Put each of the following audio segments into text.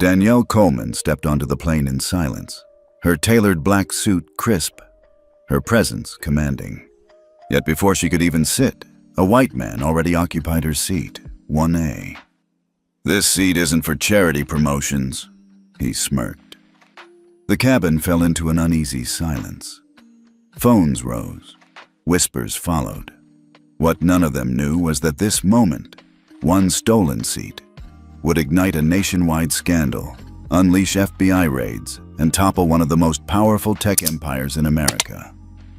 Danielle Coleman stepped onto the plane in silence, her tailored black suit crisp, her presence commanding. Yet before she could even sit, a white man already occupied her seat, 1A. "This seat isn't for charity promotions," he smirked. The cabin fell into an uneasy silence. Phones rose. Whispers followed. What none of them knew was that this moment, one stolen seat, would ignite a nationwide scandal, unleash FBI raids, and topple one of the most powerful tech empires in America.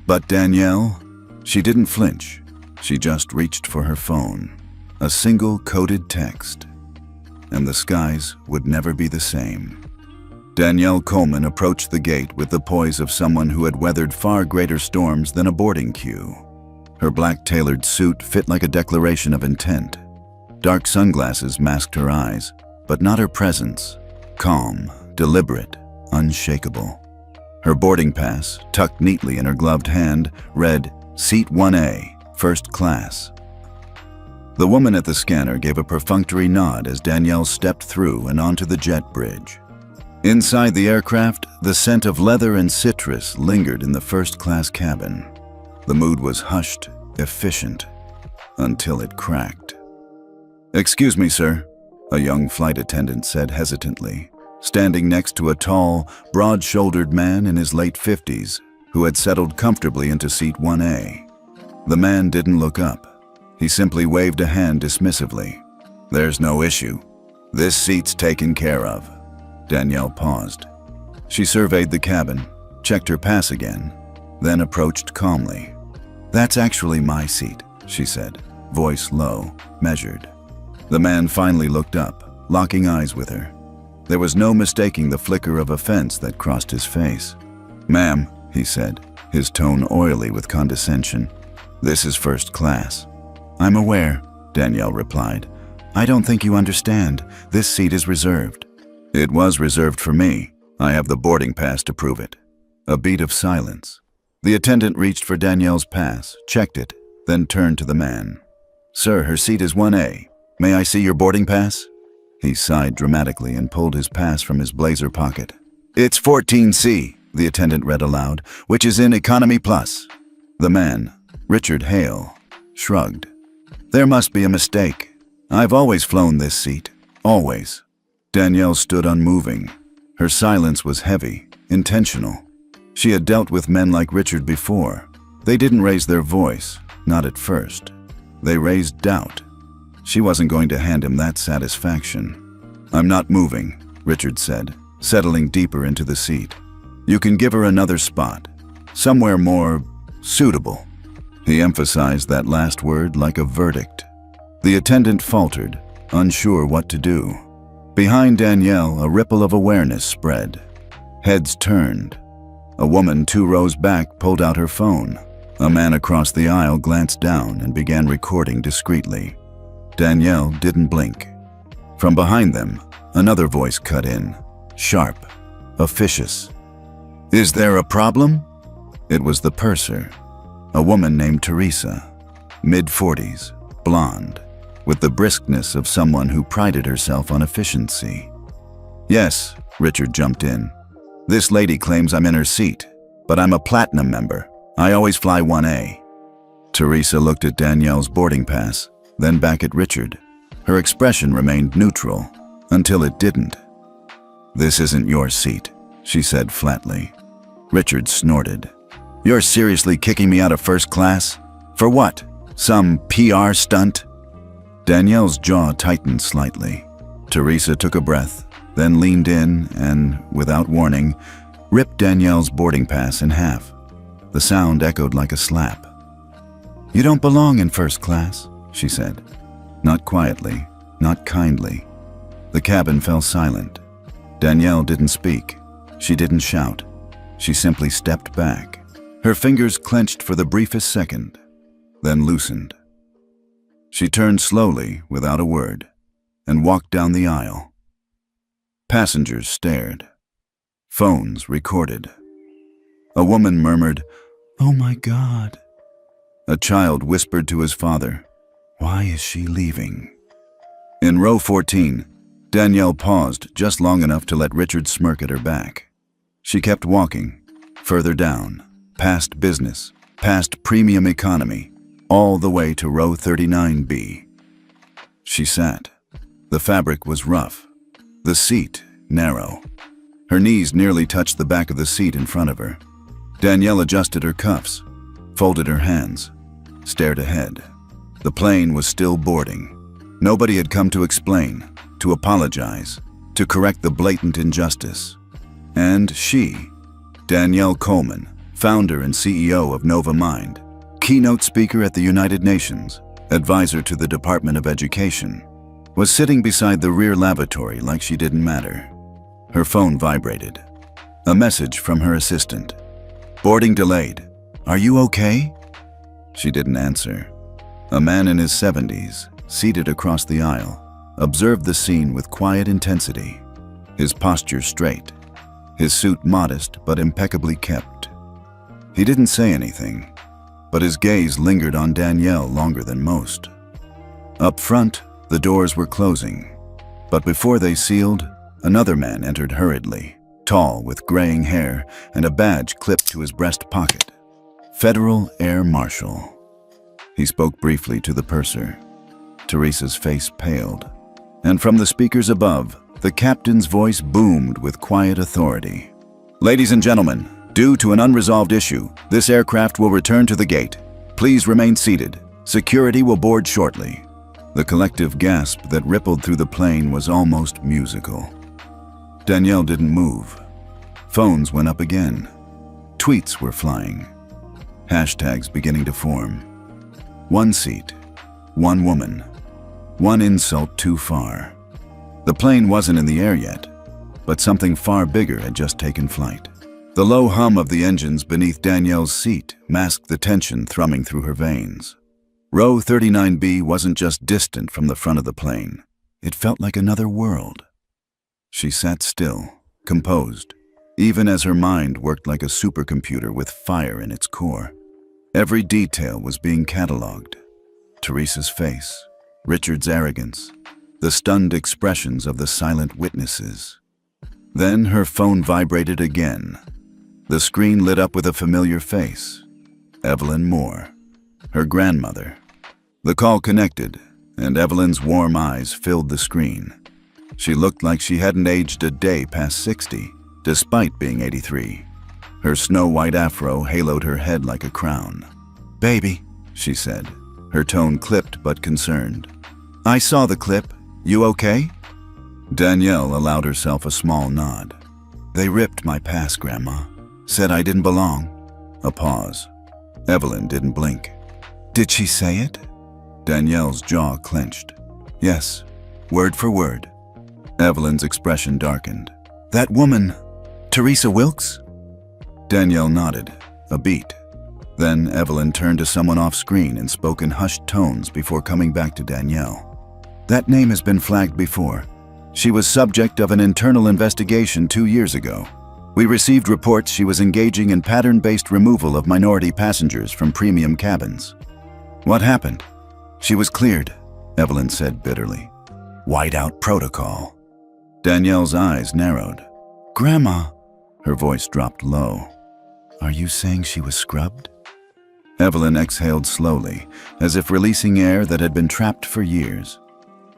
But Danielle, she didn't flinch. She just reached for her phone. A single coded text. And the skies would never be the same. Danielle Coleman approached the gate with the poise of someone who had weathered far greater storms than a boarding queue. Her black tailored suit fit like a declaration of intent. Dark sunglasses masked her eyes, but not her presence. Calm, deliberate, unshakable. Her boarding pass, tucked neatly in her gloved hand, read, "Seat 1A, First Class." The woman at the scanner gave a perfunctory nod as Danielle stepped through and onto the jet bridge. Inside the aircraft, the scent of leather and citrus lingered in the first-class cabin. The mood was hushed, efficient, until it cracked. "Excuse me, sir," a young flight attendant said hesitantly, standing next to a tall, broad-shouldered man in his late 50s who had settled comfortably into seat 1A. The man didn't look up. He simply waved a hand dismissively. "There's no issue. This seat's taken care of." Danielle paused. She surveyed the cabin, checked her pass again, then approached calmly. "That's actually my seat," she said, voice low, measured. The man finally looked up, locking eyes with her. There was no mistaking the flicker of offense that crossed his face. "Ma'am," he said, his tone oily with condescension, "this is first class." "I'm aware," Danielle replied. "I don't think you understand. This seat is reserved." "It was reserved for me. I have the boarding pass to prove it." A beat of silence. The attendant reached for Danielle's pass, checked it, then turned to the man. "Sir, her seat is 1A. May I see your boarding pass?" He sighed dramatically and pulled his pass from his blazer pocket. "It's 14C," the attendant read aloud, "which is in Economy Plus." The man, Richard Hale, shrugged. "There must be a mistake. I've always flown this seat. Always." Danielle stood unmoving. Her silence was heavy, intentional. She had dealt with men like Richard before. They didn't raise their voice, not at first. They raised doubt. She wasn't going to hand him that satisfaction. "I'm not moving," Richard said, settling deeper into the seat. "You can give her another spot, somewhere more suitable." He emphasized that last word like a verdict. The attendant faltered, unsure what to do. Behind Danielle, a ripple of awareness spread. Heads turned. A woman 2 rows back pulled out her phone. A man across the aisle glanced down and began recording discreetly. Danielle didn't blink. From behind them, another voice cut in, sharp, officious. "Is there a problem?" It was the purser, a woman named Teresa, mid-40s, blonde, with the briskness of someone who prided herself on efficiency. "Yes," Richard jumped in. "This lady claims I'm in her seat, but I'm a platinum member. I always fly 1A." Teresa looked at Danielle's boarding pass, then back at Richard. Her expression remained neutral, until it didn't. "This isn't your seat," she said flatly. Richard snorted. "You're seriously kicking me out of first class? For what? Some PR stunt?" Danielle's jaw tightened slightly. Teresa took a breath, then leaned in and, without warning, ripped Danielle's boarding pass in half. The sound echoed like a slap. "You don't belong in first class," she said. Not quietly, not kindly. The cabin fell silent. Danielle didn't speak. She didn't shout. She simply stepped back. Her fingers clenched for the briefest second, then loosened. She turned slowly, without a word, and walked down the aisle. Passengers stared. Phones recorded. A woman murmured, "Oh my God." A child whispered to his father, "Why is she leaving?" In row 14, Danielle paused just long enough to let Richard smirk at her back. She kept walking, further down, past business, past premium economy, all the way to row 39B. She sat. The fabric was rough, the seat narrow. Her knees nearly touched the back of the seat in front of her. Danielle adjusted her cuffs, folded her hands, stared ahead. The plane was still boarding. Nobody had come to explain, to apologize, to correct the blatant injustice. And she, Danielle Coleman, founder and CEO of Nova Mind, keynote speaker at the United Nations, advisor to the Department of Education, was sitting beside the rear lavatory like she didn't matter. Her phone vibrated. A message from her assistant. "Boarding delayed. Are you okay?" She didn't answer. A man in his 70s, seated across the aisle, observed the scene with quiet intensity, his posture straight, his suit modest but impeccably kept. He didn't say anything, but his gaze lingered on Danielle longer than most. Up front, the doors were closing, but before they sealed, another man entered hurriedly, tall with graying hair and a badge clipped to his breast pocket. Federal Air Marshal. He spoke briefly to the purser. Teresa's face paled, and from the speakers above, the captain's voice boomed with quiet authority. "Ladies and gentlemen, due to an unresolved issue, this aircraft will return to the gate. Please remain seated. Security will board shortly." The collective gasp that rippled through the plane was almost musical. Danielle didn't move. Phones went up again. Tweets were flying. Hashtags beginning to form. One seat, one woman, one insult too far. The plane wasn't in the air yet, but something far bigger had just taken flight. The low hum of the engines beneath Danielle's seat masked the tension thrumming through her veins. Row 39B wasn't just distant from the front of the plane. It felt like another world. She sat still, composed, even as her mind worked like a supercomputer with fire in its core. Every detail was being catalogued. Teresa's face, Richard's arrogance, the stunned expressions of the silent witnesses. Then her phone vibrated again. The screen lit up with a familiar face, Evelyn Moore, her grandmother. The call connected, and Evelyn's warm eyes filled the screen. She looked like she hadn't aged a day past 60, despite being 83. Her snow-white afro haloed her head like a crown. "Baby," she said, her tone clipped but concerned. "I saw the clip. You okay?" Danielle allowed herself a small nod. "They ripped my pass, Grandma. Said I didn't belong." A pause. Evelyn didn't blink. "Did she say it?" Danielle's jaw clenched. "Yes, word for word." Evelyn's expression darkened. "That woman, Teresa Wilkes?" Danielle nodded, a beat. Then Evelyn turned to someone off screen and spoke in hushed tones before coming back to Danielle. "That name has been flagged before. She was subject of an internal investigation 2 years ago. We received reports she was engaging in pattern-based removal of minority passengers from premium cabins." "What happened?" "She was cleared," Evelyn said bitterly. "Whiteout protocol." Danielle's eyes narrowed. "Grandma," her voice dropped low. "Are you saying she was scrubbed?" Evelyn exhaled slowly, as if releasing air that had been trapped for years.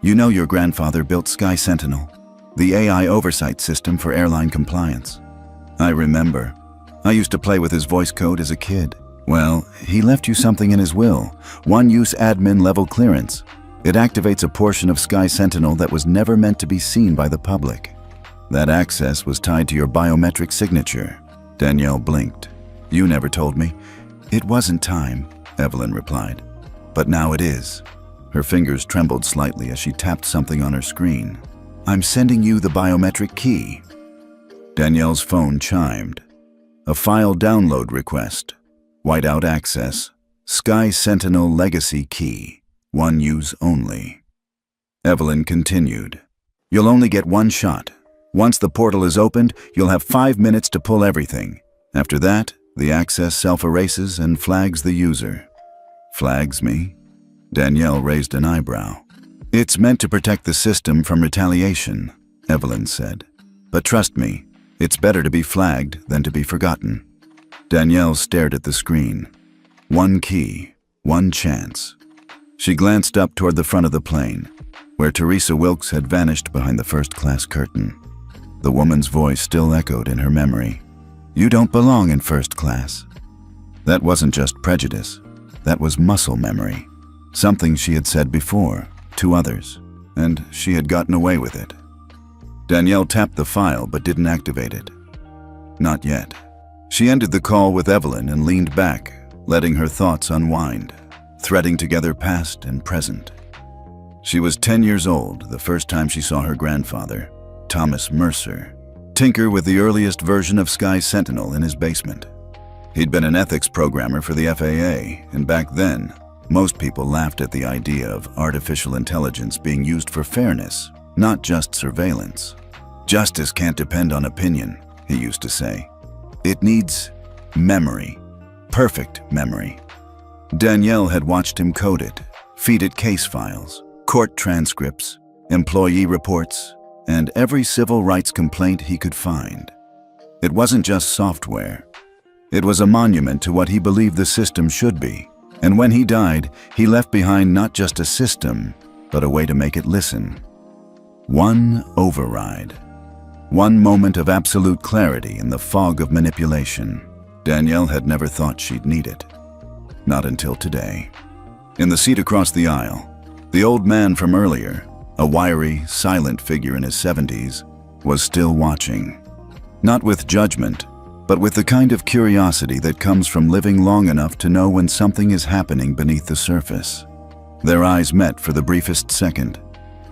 "You know your grandfather built Sky Sentinel, the AI oversight system for airline compliance." "I remember. I used to play with his voice code as a kid." "Well, he left you something in his will, one-use admin level clearance. It activates a portion of Sky Sentinel that was never meant to be seen by the public. That access was tied to your biometric signature." Danielle blinked. "You never told me." "It wasn't time," Evelyn replied. "But now it is." Her fingers trembled slightly as she tapped something on her screen. "I'm sending you the biometric key." Danielle's phone chimed. A file download request. Whiteout access. Sky Sentinel legacy key. One use only. Evelyn continued. "You'll only get one shot. Once the portal is opened, you'll have 5 minutes to pull everything. After that, the access self-erases and flags the user." "Flags me?" Danielle raised an eyebrow. "It's meant to protect the system from retaliation," Evelyn said. "But trust me, it's better to be flagged than to be forgotten." Danielle stared at the screen. One key, one chance. She glanced up toward the front of the plane, where Teresa Wilkes had vanished behind the first-class curtain. The woman's voice still echoed in her memory. "You don't belong in first class." That wasn't just prejudice. That was muscle memory. Something she had said before, to others, and she had gotten away with it. Danielle tapped the file but didn't activate it. Not yet. She ended the call with Evelyn and leaned back, letting her thoughts unwind, threading together past and present. She was 10 years old the first time she saw her grandfather, Thomas Mercer, tinker with the earliest version of Sky Sentinel in his basement. He'd been an ethics programmer for the FAA, and back then, most people laughed at the idea of artificial intelligence being used for fairness, not just surveillance. "Justice can't depend on opinion," he used to say. "It needs memory, perfect memory." Danielle had watched him code it, feed it case files, court transcripts, employee reports, and every civil rights complaint he could find. It wasn't just software. It was a monument to what he believed the system should be. And when he died, he left behind not just a system, but a way to make it listen. One override. One moment of absolute clarity in the fog of manipulation. Danielle had never thought she'd need it. Not until today. In the seat across the aisle, the old man from earlier, a wiry, silent figure in his 70s, was still watching. Not with judgment, but with the kind of curiosity that comes from living long enough to know when something is happening beneath the surface. Their eyes met for the briefest second,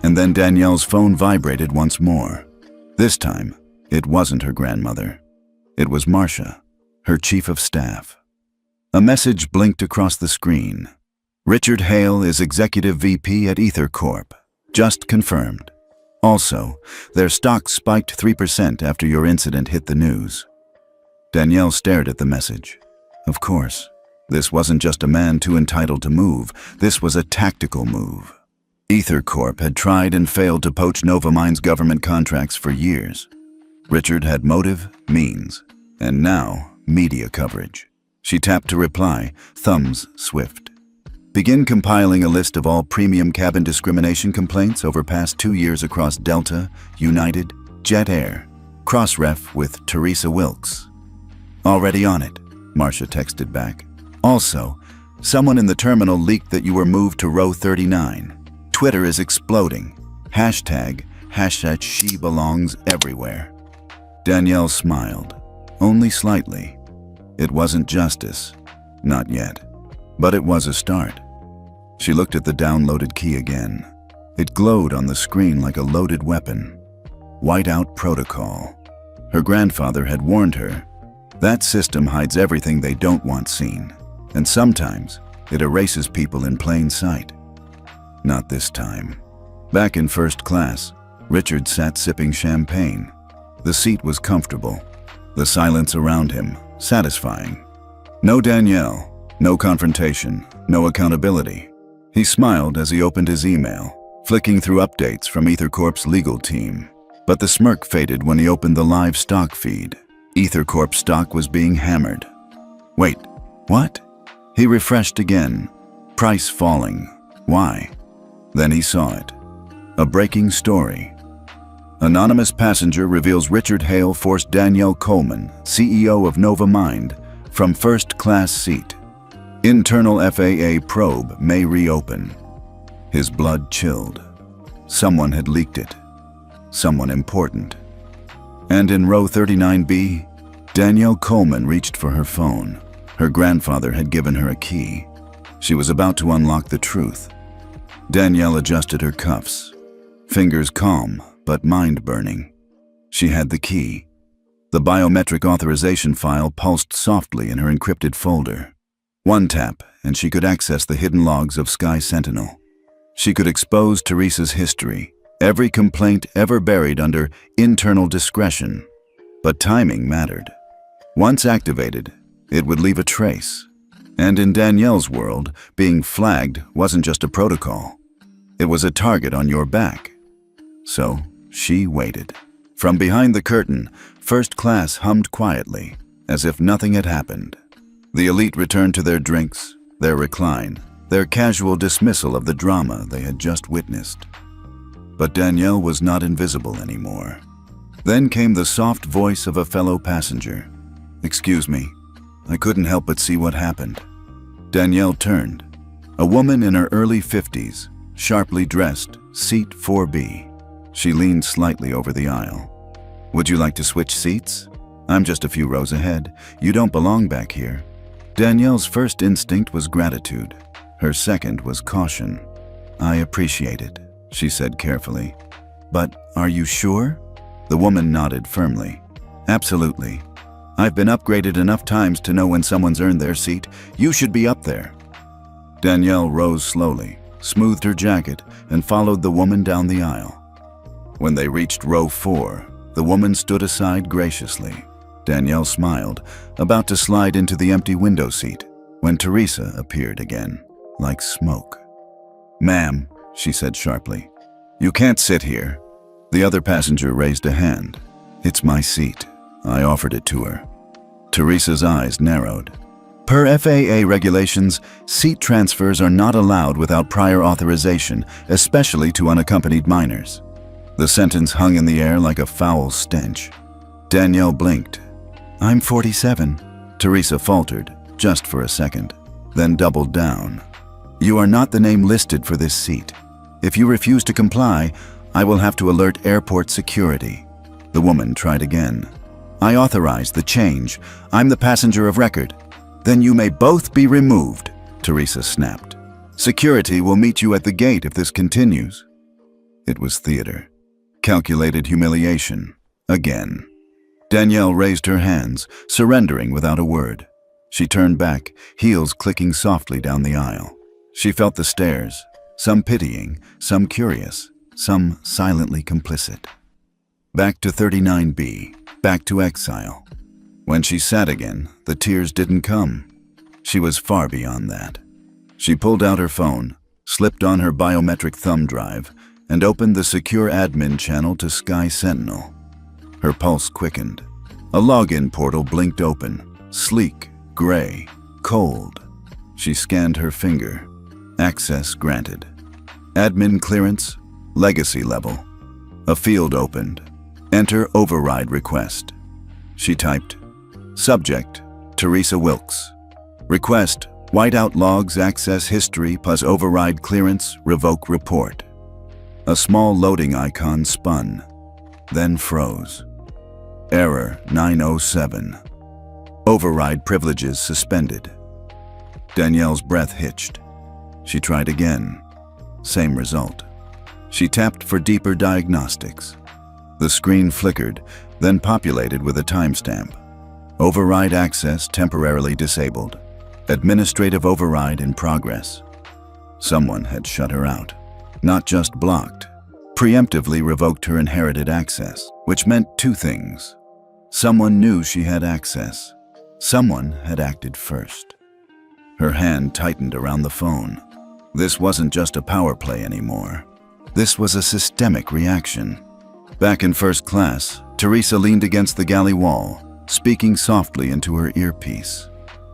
and then Danielle's phone vibrated once more. This time, it wasn't her grandmother. It was Marcia, her chief of staff. A message blinked across the screen. "Richard Hale is Executive VP at Ether Corp. Just confirmed. Also, their stock spiked 3% after your incident hit the news." Danielle stared at the message. Of course, this wasn't just a man too entitled to move. This was a tactical move. Ether Corp had tried and failed to poach Novamind's government contracts for years. Richard had motive, means, and now media coverage. She tapped to reply, thumbs swift. "Begin compiling a list of all premium cabin discrimination complaints over past 2 years across Delta, United, Jet Air. Cross-ref with Teresa Wilkes." "Already on it," Marcia texted back. "Also, someone in the terminal leaked that you were moved to row 39. Twitter is exploding. Hashtag she belongs everywhere." Danielle smiled, only slightly. It wasn't justice, not yet, but it was a start. She looked at the downloaded key again. It glowed on the screen like a loaded weapon. Whiteout protocol. Her grandfather had warned her. That system hides everything they don't want seen, and sometimes it erases people in plain sight. Not this time. Back in first class, Richard sat sipping champagne. The seat was comfortable. The silence around him, satisfying. No Danielle, no confrontation, no accountability. He smiled as he opened his email, flicking through updates from Ether Corp's legal team. But the smirk faded when he opened the live stock feed. Ether Corp stock was being hammered. Wait, what? He refreshed again. Price falling. Why? Then he saw it. A breaking story. Anonymous passenger reveals Richard Hale forced Danielle Coleman, CEO of Novamind, from first-class seat. Internal FAA probe may reopen. His blood chilled. Someone had leaked it. Someone important. And in row 39B, Danielle Coleman reached for her phone. Her grandfather had given her a key. She was about to unlock the truth. Danielle adjusted her cuffs. Fingers calm, but mind burning. She had the key. The biometric authorization file pulsed softly in her encrypted folder. One tap, and she could access the hidden logs of Sky Sentinel. She could expose Teresa's history, every complaint ever buried under internal discretion. But timing mattered. Once activated, it would leave a trace. And in Danielle's world, being flagged wasn't just a protocol. It was a target on your back. So she waited. From behind the curtain, first class hummed quietly, as if nothing had happened. The elite returned to their drinks, their recline, their casual dismissal of the drama they had just witnessed. But Danielle was not invisible anymore. Then came the soft voice of a fellow passenger. "Excuse me, I couldn't help but see what happened." Danielle turned. A woman in her early 50s, sharply dressed, seat 4B. She leaned slightly over the aisle. "Would you like to switch seats? I'm just a few rows ahead. You don't belong back here." Danielle's first instinct was gratitude. Her second was caution. "I appreciate it," she said carefully. "But are you sure?" The woman nodded firmly. "Absolutely. I've been upgraded enough times to know when someone's earned their seat. You should be up there." Danielle rose slowly, smoothed her jacket, and followed the woman down the aisle. When they reached row 4, the woman stood aside graciously. Danielle smiled, about to slide into the empty window seat, when Teresa appeared again, like smoke. "Ma'am," she said sharply, "you can't sit here." The other passenger raised a hand. "It's my seat." I offered it to her. Teresa's eyes narrowed. Per FAA regulations, seat transfers are not allowed without prior authorization, especially to unaccompanied minors. The sentence hung in the air like a foul stench. Danielle blinked. "I'm 47, Teresa faltered, just for a second, then doubled down. "You are not the name listed for this seat. If you refuse to comply, I will have to alert airport security." The woman tried again. "I authorize the change. I'm the passenger of record." "Then you may both be removed," Teresa snapped. "Security will meet you at the gate if this continues." It was theater. Calculated humiliation. Again. Danielle raised her hands, surrendering without a word. She turned back, heels clicking softly down the aisle. She felt the stares, some pitying, some curious, some silently complicit. Back to 39B, back to exile. When she sat again, the tears didn't come. She was far beyond that. She pulled out her phone, slipped on her biometric thumb drive, and opened the secure admin channel to Sky Sentinel. Her pulse quickened. A login portal blinked open, sleek, gray, cold. She scanned her finger. Access granted. Admin clearance, legacy level. A field opened. Enter override request. She typed, "Subject, Teresa Wilkes. Request, whiteout logs access history plus override clearance, revoke report." A small loading icon spun, then froze. Error 907. Override privileges suspended. Danielle's breath hitched. She tried again. Same result. She tapped for deeper diagnostics. The screen flickered, then populated with a timestamp. Override access temporarily disabled. Administrative override in progress. Someone had shut her out. Not just blocked. Preemptively revoked her inherited access, which meant two things. Someone knew she had access. Someone had acted first. Her hand tightened around the phone. This wasn't just a power play anymore. This was a systemic reaction. Back in first class, Teresa leaned against the galley wall, speaking softly into her earpiece.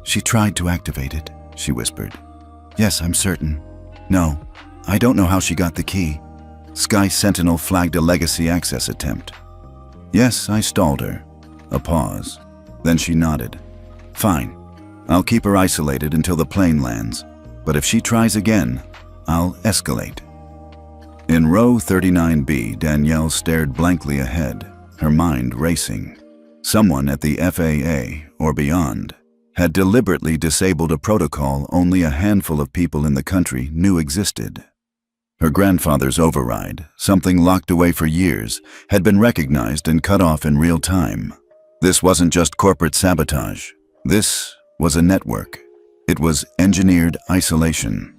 "She tried to activate it," she whispered. "Yes, I'm certain. No, I don't know how she got the key." Sky Sentinel flagged a legacy access attempt. "Yes, I stalled her." A pause. Then she nodded. "Fine. I'll keep her isolated until the plane lands. But if she tries again, I'll escalate." In row 39B, Danielle stared blankly ahead, her mind racing. Someone at the FAA, or beyond, had deliberately disabled a protocol only a handful of people in the country knew existed. Her grandfather's override, something locked away for years, had been recognized and cut off in real time. This wasn't just corporate sabotage. This was a network. It was engineered isolation.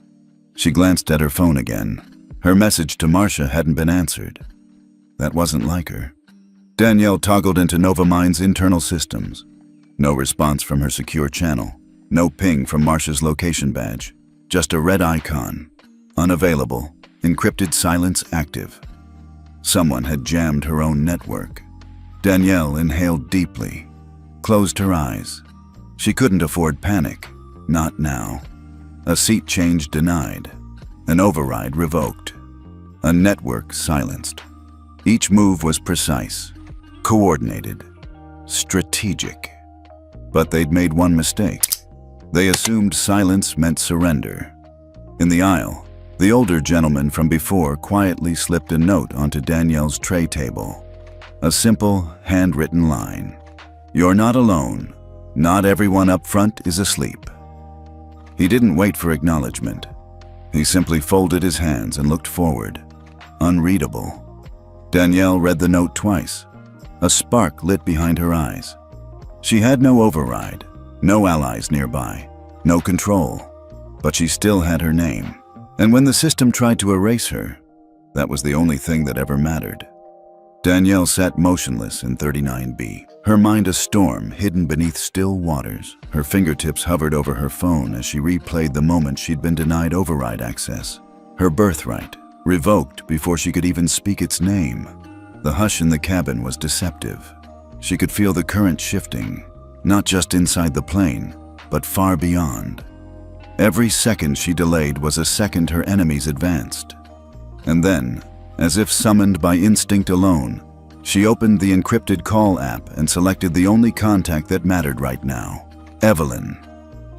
She glanced at her phone again. Her message to Marcia hadn't been answered. That wasn't like her. Danielle toggled into Novamind's internal systems. No response from her secure channel. No ping from Marcia's location badge. Just a red icon. Unavailable. encrypted silence active. Someone had jammed her own network. Danielle inhaled deeply, closed her eyes. She couldn't afford panic, not now. A seat change denied, an override revoked, a network silenced. Each move was precise, coordinated, strategic. But they'd made one mistake. They assumed silence meant surrender. In the aisle, the older gentleman from before quietly slipped a note onto Danielle's tray table. A simple, handwritten line. "You're not alone. Not everyone up front is asleep." He didn't wait for acknowledgement. He simply folded his hands and looked forward. Unreadable. Danielle read the note twice. A spark lit behind her eyes. She had no override, no allies nearby, no control, but she still had her name. And when the system tried to erase her, that was the only thing that ever mattered. Danielle sat motionless in 39B, her mind a storm hidden beneath still waters. Her fingertips hovered over her phone as she replayed the moment she'd been denied override access. Her birthright, revoked before she could even speak its name. The hush in the cabin was deceptive. She could feel the current shifting, not just inside the plane, but far beyond. Every second she delayed was a second her enemies advanced. And then, as if summoned by instinct alone, she opened the encrypted call app and selected the only contact that mattered right now, Evelyn.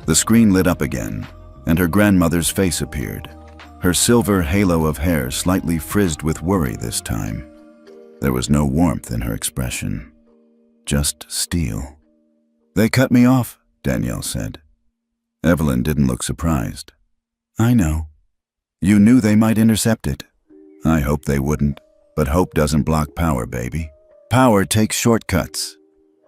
The screen lit up again, and her grandmother's face appeared, her silver halo of hair slightly frizzed with worry this time. There was no warmth in her expression, just steel. "They cut me off," Danielle said. Evelyn didn't look surprised. "I know. You knew they might intercept it." "I hope they wouldn't, but hope doesn't block power, baby. Power takes shortcuts.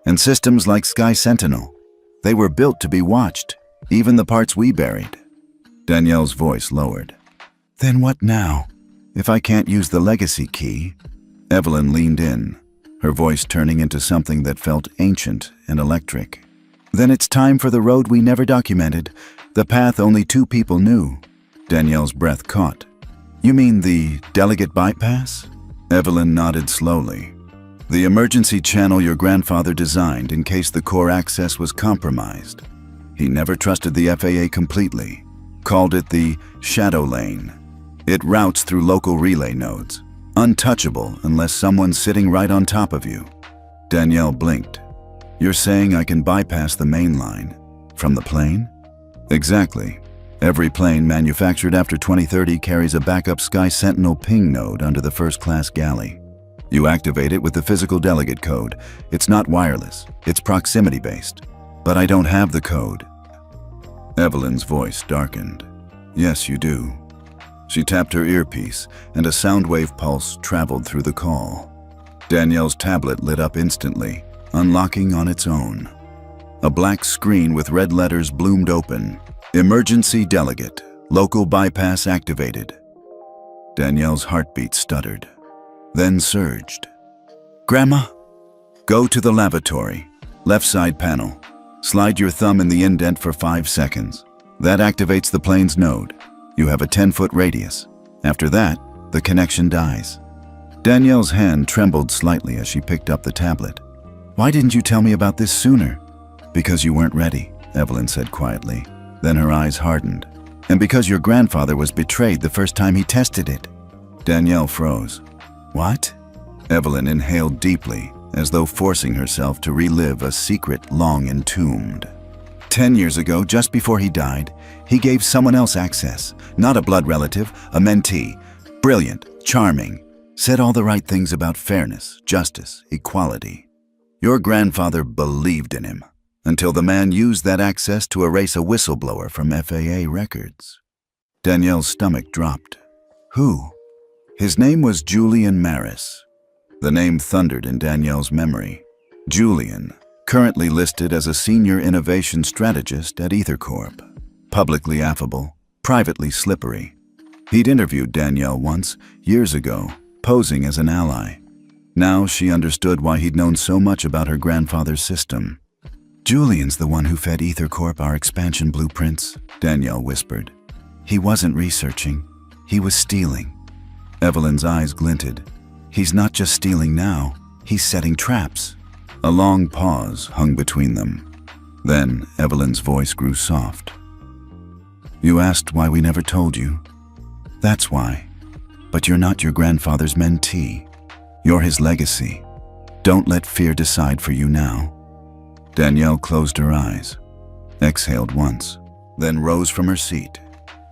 And systems like Sky Sentinel, they were built to be watched, even the parts we buried." Danielle's voice lowered. "Then what now? If I can't use the legacy key?" Evelyn leaned in, her voice turning into something that felt ancient and electric. "Then it's time for the road we never documented, the path only 2 people knew." Danielle's breath caught. "You mean the delegate bypass?" Evelyn nodded slowly. "The emergency channel your grandfather designed in case the core access was compromised. He never trusted the FAA completely, called it the shadow lane. It routes through local relay nodes, untouchable unless someone's sitting right on top of you." Danielle blinked. "You're saying I can bypass the main line from the plane?" "Exactly. Every plane manufactured after 2030 carries a backup Sky Sentinel ping node under the first-class galley. You activate it with the physical delegate code. It's not wireless, it's proximity-based. But I don't have the code." Evelyn's voice darkened. "Yes, you do." She tapped her earpiece, and a soundwave pulse traveled through the call. Danielle's tablet lit up instantly, unlocking on its own. A black screen with red letters bloomed open. "Emergency delegate. Local bypass activated." Danielle's heartbeat stuttered, then surged. "Grandma, go to the lavatory. Left side panel. Slide your thumb in the indent for 5 seconds. That activates the plane's node. You have a 10-foot radius. After that, the connection dies." Danielle's hand trembled slightly as she picked up the tablet. "Why didn't you tell me about this sooner?" "Because you weren't ready," Evelyn said quietly. Then her eyes hardened. "And because your grandfather was betrayed the first time he tested it." Danielle froze. "What?" Evelyn inhaled deeply, as though forcing herself to relive a secret long entombed. 10 years ago, just before he died, he gave someone else access. Not a blood relative, a mentee. Brilliant, charming, said all the right things about fairness, justice, equality. Your grandfather believed in him, until the man used that access to erase a whistleblower from FAA records. Danielle's stomach dropped. Who? His name was Julian Maris. The name thundered in Danielle's memory. Julian, currently listed as a senior innovation strategist at EtherCorp. Publicly affable, privately slippery. He'd interviewed Danielle once, years ago, posing as an ally. Now she understood why he'd known so much about her grandfather's system. Julian's the one who fed EtherCorp our expansion blueprints, Danielle whispered. He wasn't researching. He was stealing. Evelyn's eyes glinted. He's not just stealing now, he's setting traps. A long pause hung between them. Then Evelyn's voice grew soft. You asked why we never told you. That's why. But you're not your grandfather's mentee. You're his legacy. Don't let fear decide for you now. Danielle closed her eyes, exhaled once, then rose from her seat.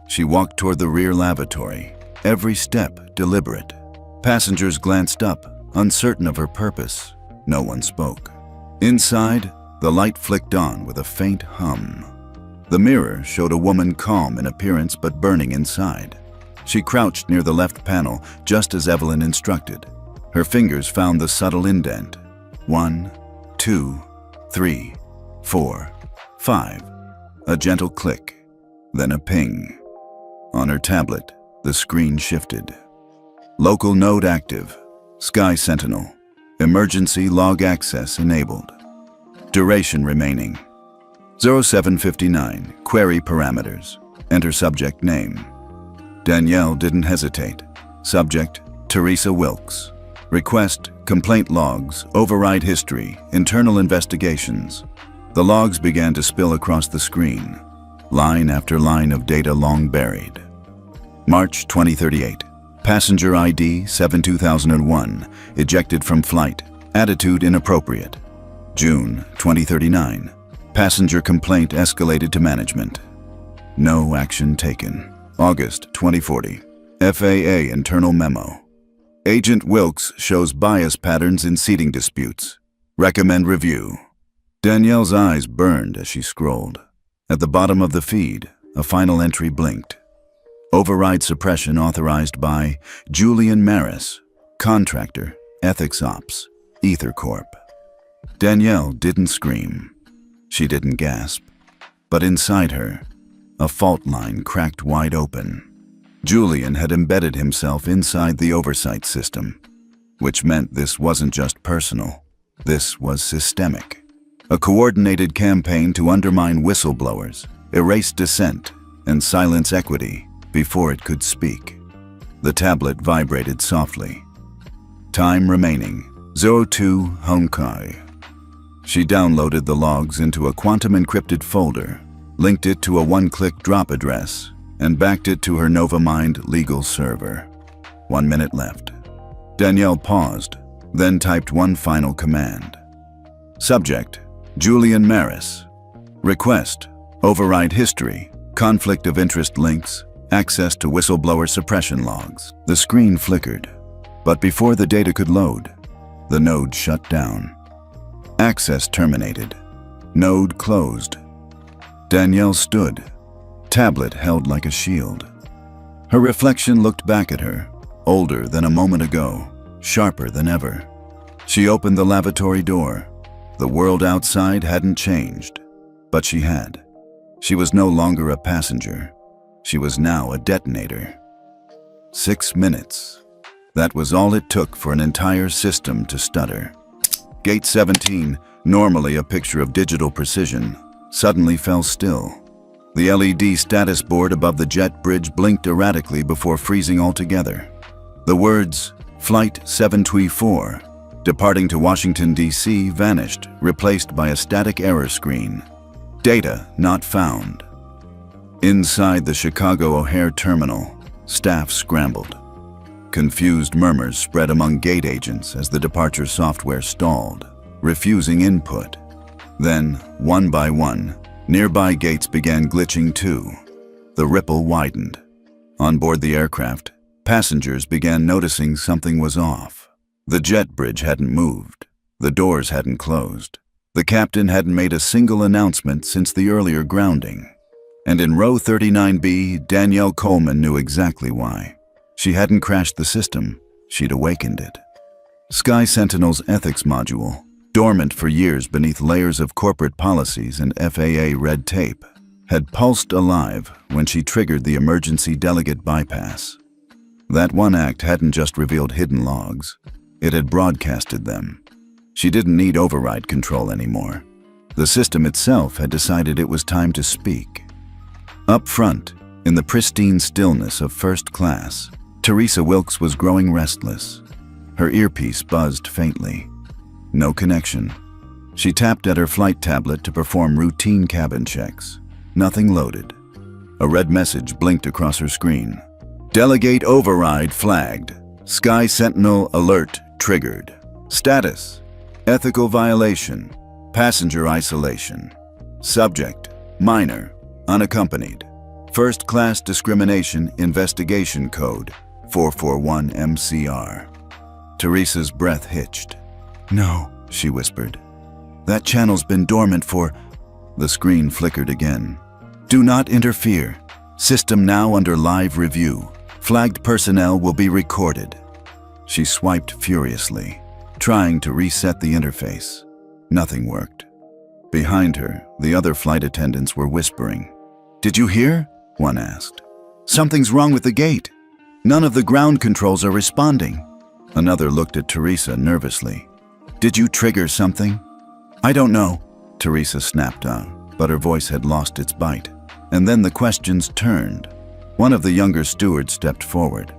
She walked toward the rear lavatory, every step deliberate. Passengers glanced up, uncertain of her purpose. No one spoke. Inside, the light flicked on with a faint hum. The mirror showed a woman calm in appearance but burning inside. She crouched near the left panel, just as Evelyn instructed. Her fingers found the subtle indent. 1, 2, 3, 4, 5. A gentle click, then a ping. On her tablet, the screen shifted. Local node active. Sky Sentinel. Emergency log access enabled. Duration remaining. 0759. Query parameters. Enter subject name. Danielle didn't hesitate. Subject, Teresa Wilkes. Request, complaint logs, override history, internal investigations. The logs began to spill across the screen, line after line of data long buried. March 2038. Passenger ID 72001, ejected from flight, attitude inappropriate. June 2039. Passenger complaint escalated to management. No action taken. August 2040. FAA internal memo. Agent Wilkes shows bias patterns in seating disputes. Recommend review. Danielle's eyes burned as she scrolled. At the bottom of the feed, a final entry blinked. Override suppression authorized by Julian Maris, contractor, Ethics Ops, Ether Corp. Danielle didn't scream. She didn't gasp. But inside her, a fault line cracked wide open. Julian had embedded himself inside the oversight system, which meant this wasn't just personal. This was systemic. A coordinated campaign to undermine whistleblowers, erase dissent, and silence equity before it could speak. The tablet vibrated softly. Time remaining, 02 Honkai. She downloaded the logs into a quantum-encrypted folder, linked it to a one-click drop address, and backed it to her NovaMind legal server. 1 minute left. Danielle paused, then typed one final command. Subject, Julian Maris. Request, override history, conflict of interest links, access to whistleblower suppression logs. The screen flickered, but before the data could load, the node shut down. Access terminated. Node closed. Danielle stood, tablet held like a shield. Her reflection looked back at her, older than a moment ago, sharper than ever. She opened the lavatory door. The world outside hadn't changed, but she had. She was no longer a passenger. She was now a detonator. 6 minutes. That was all it took for an entire system to stutter. Gate 17, normally a picture of digital precision, suddenly fell still. The LED status board above the jet bridge blinked erratically before freezing altogether. The words, Flight 724, departing to Washington, D.C. vanished, replaced by a static error screen. Data not found. Inside the Chicago O'Hare terminal, staff scrambled. Confused murmurs spread among gate agents as the departure software stalled, refusing input. Then, one by one, nearby gates began glitching too. The ripple widened. On board the aircraft, passengers began noticing something was off. The jet bridge hadn't moved. The doors hadn't closed. The captain hadn't made a single announcement since the earlier grounding. And in row 39B, Danielle Coleman knew exactly why. She hadn't crashed the system, she'd awakened it. Sky Sentinel's ethics module, dormant for years beneath layers of corporate policies and FAA red tape, had pulsed alive when she triggered the emergency delegate bypass. That one act hadn't just revealed hidden logs, it had broadcasted them. She didn't need override control anymore. The system itself had decided it was time to speak. Up front, in the pristine stillness of first class, Teresa Wilkes was growing restless. Her earpiece buzzed faintly. No connection. She tapped at her flight tablet to perform routine cabin checks. Nothing loaded. A red message blinked across her screen. Delegate override flagged. Sky Sentinel alert triggered. Status: ethical violation. Passenger isolation. Subject: minor, unaccompanied. First Class Discrimination Investigation Code 441 MCR. Teresa's breath hitched. No, she whispered. That channel's been dormant for... The screen flickered again. Do not interfere. System now under live review. Flagged personnel will be recorded. She swiped furiously, trying to reset the interface. Nothing worked. Behind her, the other flight attendants were whispering. Did you hear? One asked. Something's wrong with the gate. None of the ground controls are responding. Another looked at Teresa nervously. Did you trigger something? I don't know, Teresa snapped out, but her voice had lost its bite. And then the questions turned. One of the younger stewards stepped forward.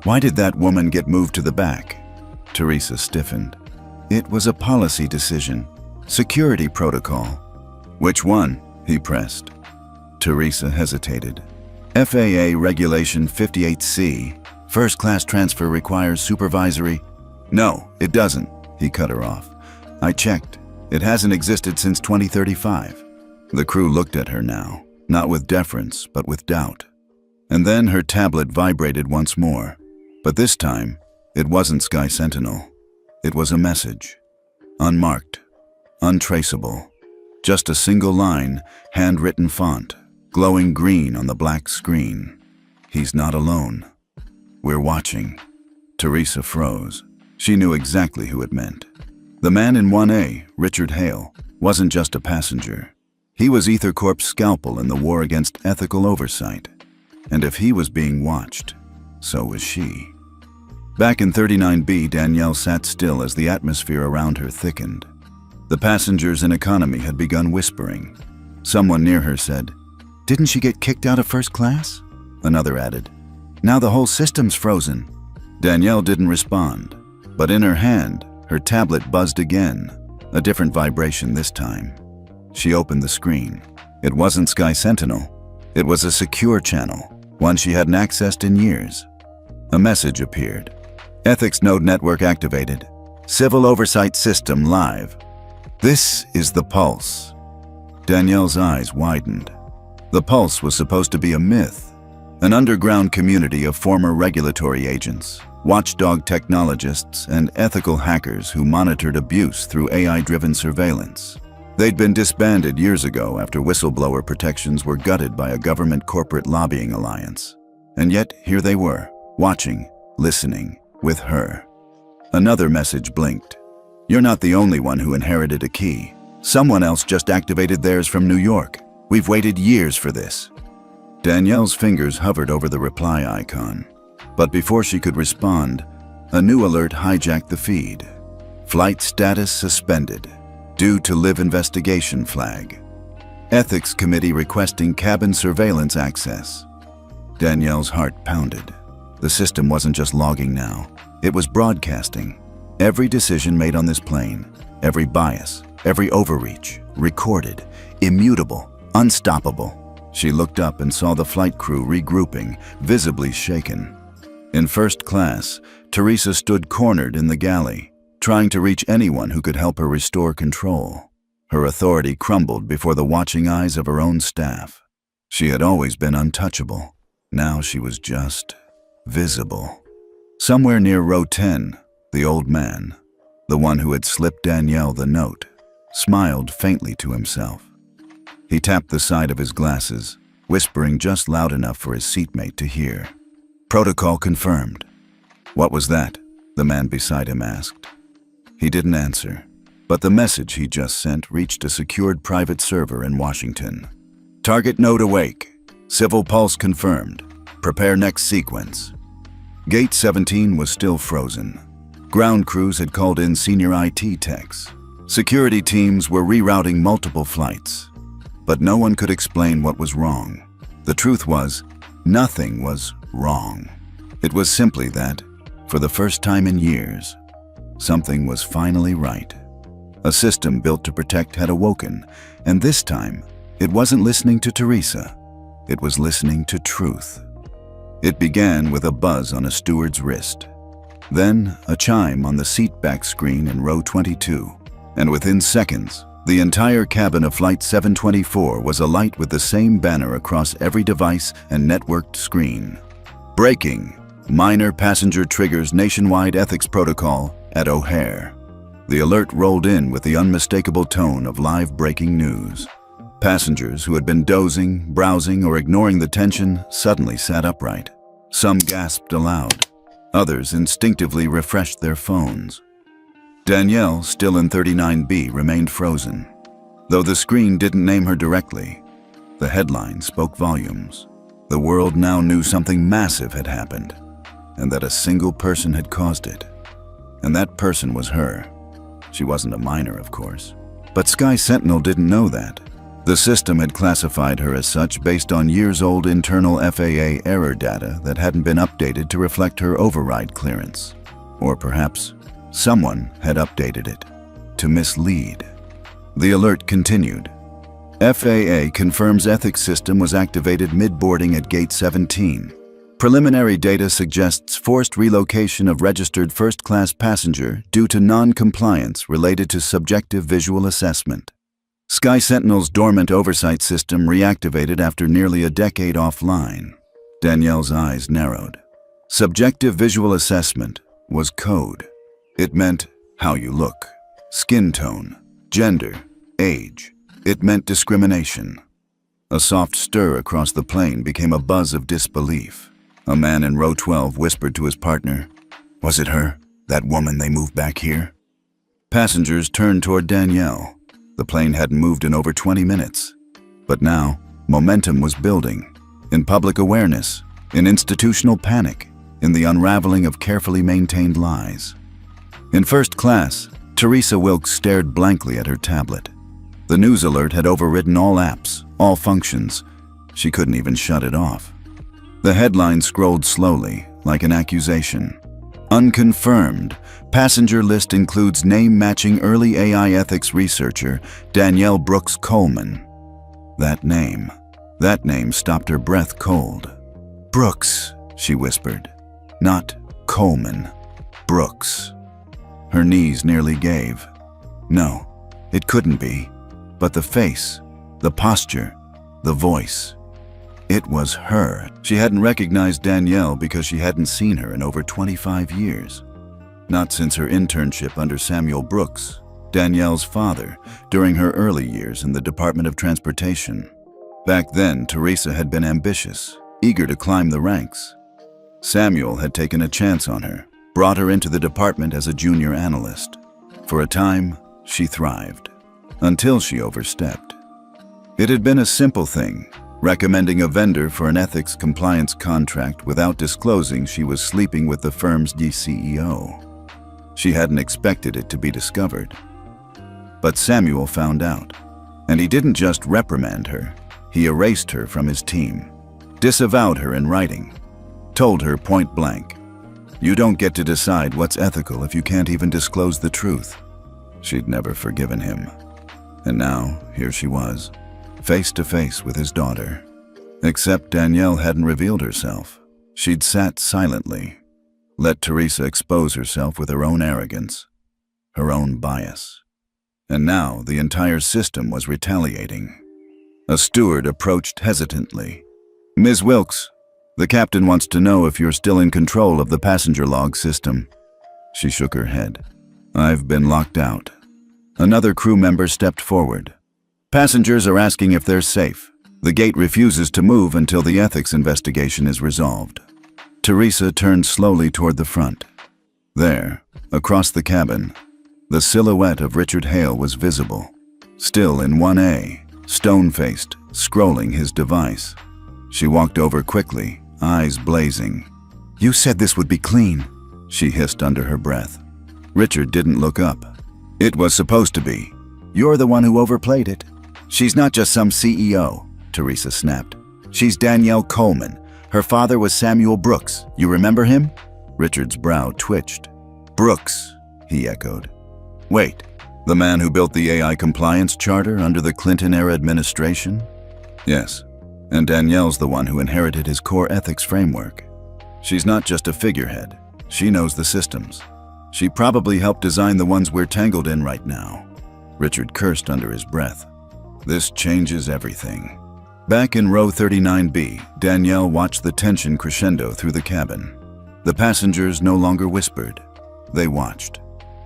Why did that woman get moved to the back? Teresa stiffened. It was a policy decision. Security protocol. Which one? He pressed. Teresa hesitated. FAA Regulation 58C. First class transfer requires supervisory... No, it doesn't, he cut her off. I checked. It hasn't existed since 2035. The crew looked at her now, not with deference, but with doubt. And then her tablet vibrated once more. But this time, it wasn't Sky Sentinel. It was a message. Unmarked. Untraceable. Just a single line, handwritten font, glowing green on the black screen. He's not alone. We're watching. Teresa froze. She knew exactly who it meant. The man in 1A, Richard Hale, wasn't just a passenger. He was EtherCorp's scalpel in the war against ethical oversight. And if he was being watched, so was she. Back in 39B, Danielle sat still as the atmosphere around her thickened. The passengers in economy had begun whispering. Someone near her said, Didn't she get kicked out of first class? Another added, Now the whole system's frozen. Danielle didn't respond, but in her hand, her tablet buzzed again, a different vibration this time. She opened the screen. It wasn't Sky Sentinel. It was a secure channel, one she hadn't accessed in years. A message appeared. Ethics node network activated. Civil oversight system live. This is the Pulse. Danielle's eyes widened. The Pulse was supposed to be a myth, an underground community of former regulatory agents, watchdog technologists, and ethical hackers who monitored abuse through AI-driven surveillance. They'd been disbanded years ago after whistleblower protections were gutted by a government corporate lobbying alliance. And yet, here they were, watching, listening, with her. Another message blinked. You're not the only one who inherited a key. Someone else just activated theirs from New York. We've waited years for this. Danielle's fingers hovered over the reply icon. But before she could respond, a new alert hijacked the feed. Flight status suspended. Due to live investigation flag. Ethics committee requesting cabin surveillance access. Danielle's heart pounded. The system wasn't just logging now. It was broadcasting. Every decision made on this plane, every bias, every overreach, recorded, immutable, unstoppable. She looked up and saw the flight crew regrouping, visibly shaken. In first class, Teresa stood cornered in the galley, trying to reach anyone who could help her restore control. Her authority crumbled before the watching eyes of her own staff. She had always been untouchable. Now she was just visible. Somewhere near row 10, the old man, the one who had slipped Danielle the note, smiled faintly to himself. He tapped the side of his glasses, whispering just loud enough for his seatmate to hear. Protocol confirmed. What was that? The man beside him asked. He didn't answer, but the message he just sent reached a secured private server in Washington. Target node awake. Civil pulse confirmed. Prepare next sequence. Gate 17 was still frozen. Ground crews had called in senior IT techs. Security teams were rerouting multiple flights. But no one could explain what was wrong. The truth was, nothing was wrong. It was simply that, for the first time in years, something was finally right. A system built to protect had awoken, and this time, it wasn't listening to Teresa. It was listening to truth. It began with a buzz on a steward's wrist. Then, a chime on the seatback screen in row 22. And within seconds, the entire cabin of Flight 724 was alight with the same banner across every device and networked screen. Breaking. Minor passenger triggers nationwide ethics protocol at O'Hare. The alert rolled in with the unmistakable tone of live breaking news. Passengers who had been dozing, browsing, or ignoring the tension suddenly sat upright. Some gasped aloud. Others instinctively refreshed their phones. Danielle, still in 39B, remained frozen. Though the screen didn't name her directly, the headline spoke volumes. The world now knew something massive had happened, and that a single person had caused it. And that person was her. She wasn't a minor, of course. But Sky Sentinel didn't know that. The system had classified her as such based on years-old internal FAA error data that hadn't been updated to reflect her override clearance. Or perhaps someone had updated it to mislead. The alert continued. FAA confirms ethics system was activated mid-boarding at Gate 17. Preliminary data suggests forced relocation of registered first-class passenger due to non-compliance related to subjective visual assessment. Sky Sentinel's dormant oversight system reactivated after nearly a decade offline. Danielle's eyes narrowed. Subjective visual assessment was code. It meant how you look, skin tone, gender, age. It meant discrimination. A soft stir across the plane became a buzz of disbelief. A man in row 12 whispered to his partner, "Was it her? That woman they moved back here?" Passengers turned toward Danielle. The plane hadn't moved in over 20 minutes. But now, momentum was building. In public awareness, in institutional panic, in the unraveling of carefully maintained lies. In first class, Teresa Wilkes stared blankly at her tablet. The news alert had overridden all apps, all functions. She couldn't even shut it off. The headline scrolled slowly, like an accusation. Unconfirmed. Passenger list includes name-matching early AI ethics researcher Danielle Brooks Coleman. That name stopped her breath cold. "Brooks," she whispered. "Not Coleman. Brooks." Her knees nearly gave. No, it couldn't be. But the face, the posture, the voice. It was her. She hadn't recognized Danielle because she hadn't seen her in over 25 years. Not since her internship under Samuel Brooks, Danielle's father, during her early years in the Department of Transportation. Back then, Teresa had been ambitious, eager to climb the ranks. Samuel had taken a chance on her, brought her into the department as a junior analyst. For a time, she thrived, until she overstepped. It had been a simple thing, recommending a vendor for an ethics compliance contract without disclosing she was sleeping with the firm's CEO. She hadn't expected it to be discovered. But Samuel found out, and he didn't just reprimand her, he erased her from his team, disavowed her in writing, told her point blank, "You don't get to decide what's ethical if you can't even disclose the truth." She'd never forgiven him. And now, here she was, face to face with his daughter. Except Danielle hadn't revealed herself. She'd sat silently, let Teresa expose herself with her own arrogance, her own bias. And now the entire system was retaliating. A steward approached hesitantly. "Ms. Wilkes, the captain wants to know if you're still in control of the passenger log system." She shook her head. "I've been locked out." Another crew member stepped forward. "Passengers are asking if they're safe. The gate refuses to move until the ethics investigation is resolved." Teresa turned slowly toward the front. There, across the cabin, the silhouette of Richard Hale was visible, still in 1A, stone-faced, scrolling his device. She walked over quickly, eyes blazing. "You said this would be clean," she hissed under her breath. Richard didn't look up. "It was supposed to be. You're the one who overplayed it." "She's not just some CEO," Teresa snapped. "She's Danielle Coleman, Her father was Samuel Brooks. You remember him? Richard's brow twitched. Brooks, he echoed. Wait, the man who built the AI compliance charter under the Clinton-era administration? Yes, and Danielle's the one who inherited his core ethics framework. She's not just a figurehead. She knows the systems. She probably helped design the ones we're tangled in right now. Richard cursed under his breath. This changes everything. Back in row 39B, Danielle watched the tension crescendo through the cabin. The passengers no longer whispered. They watched.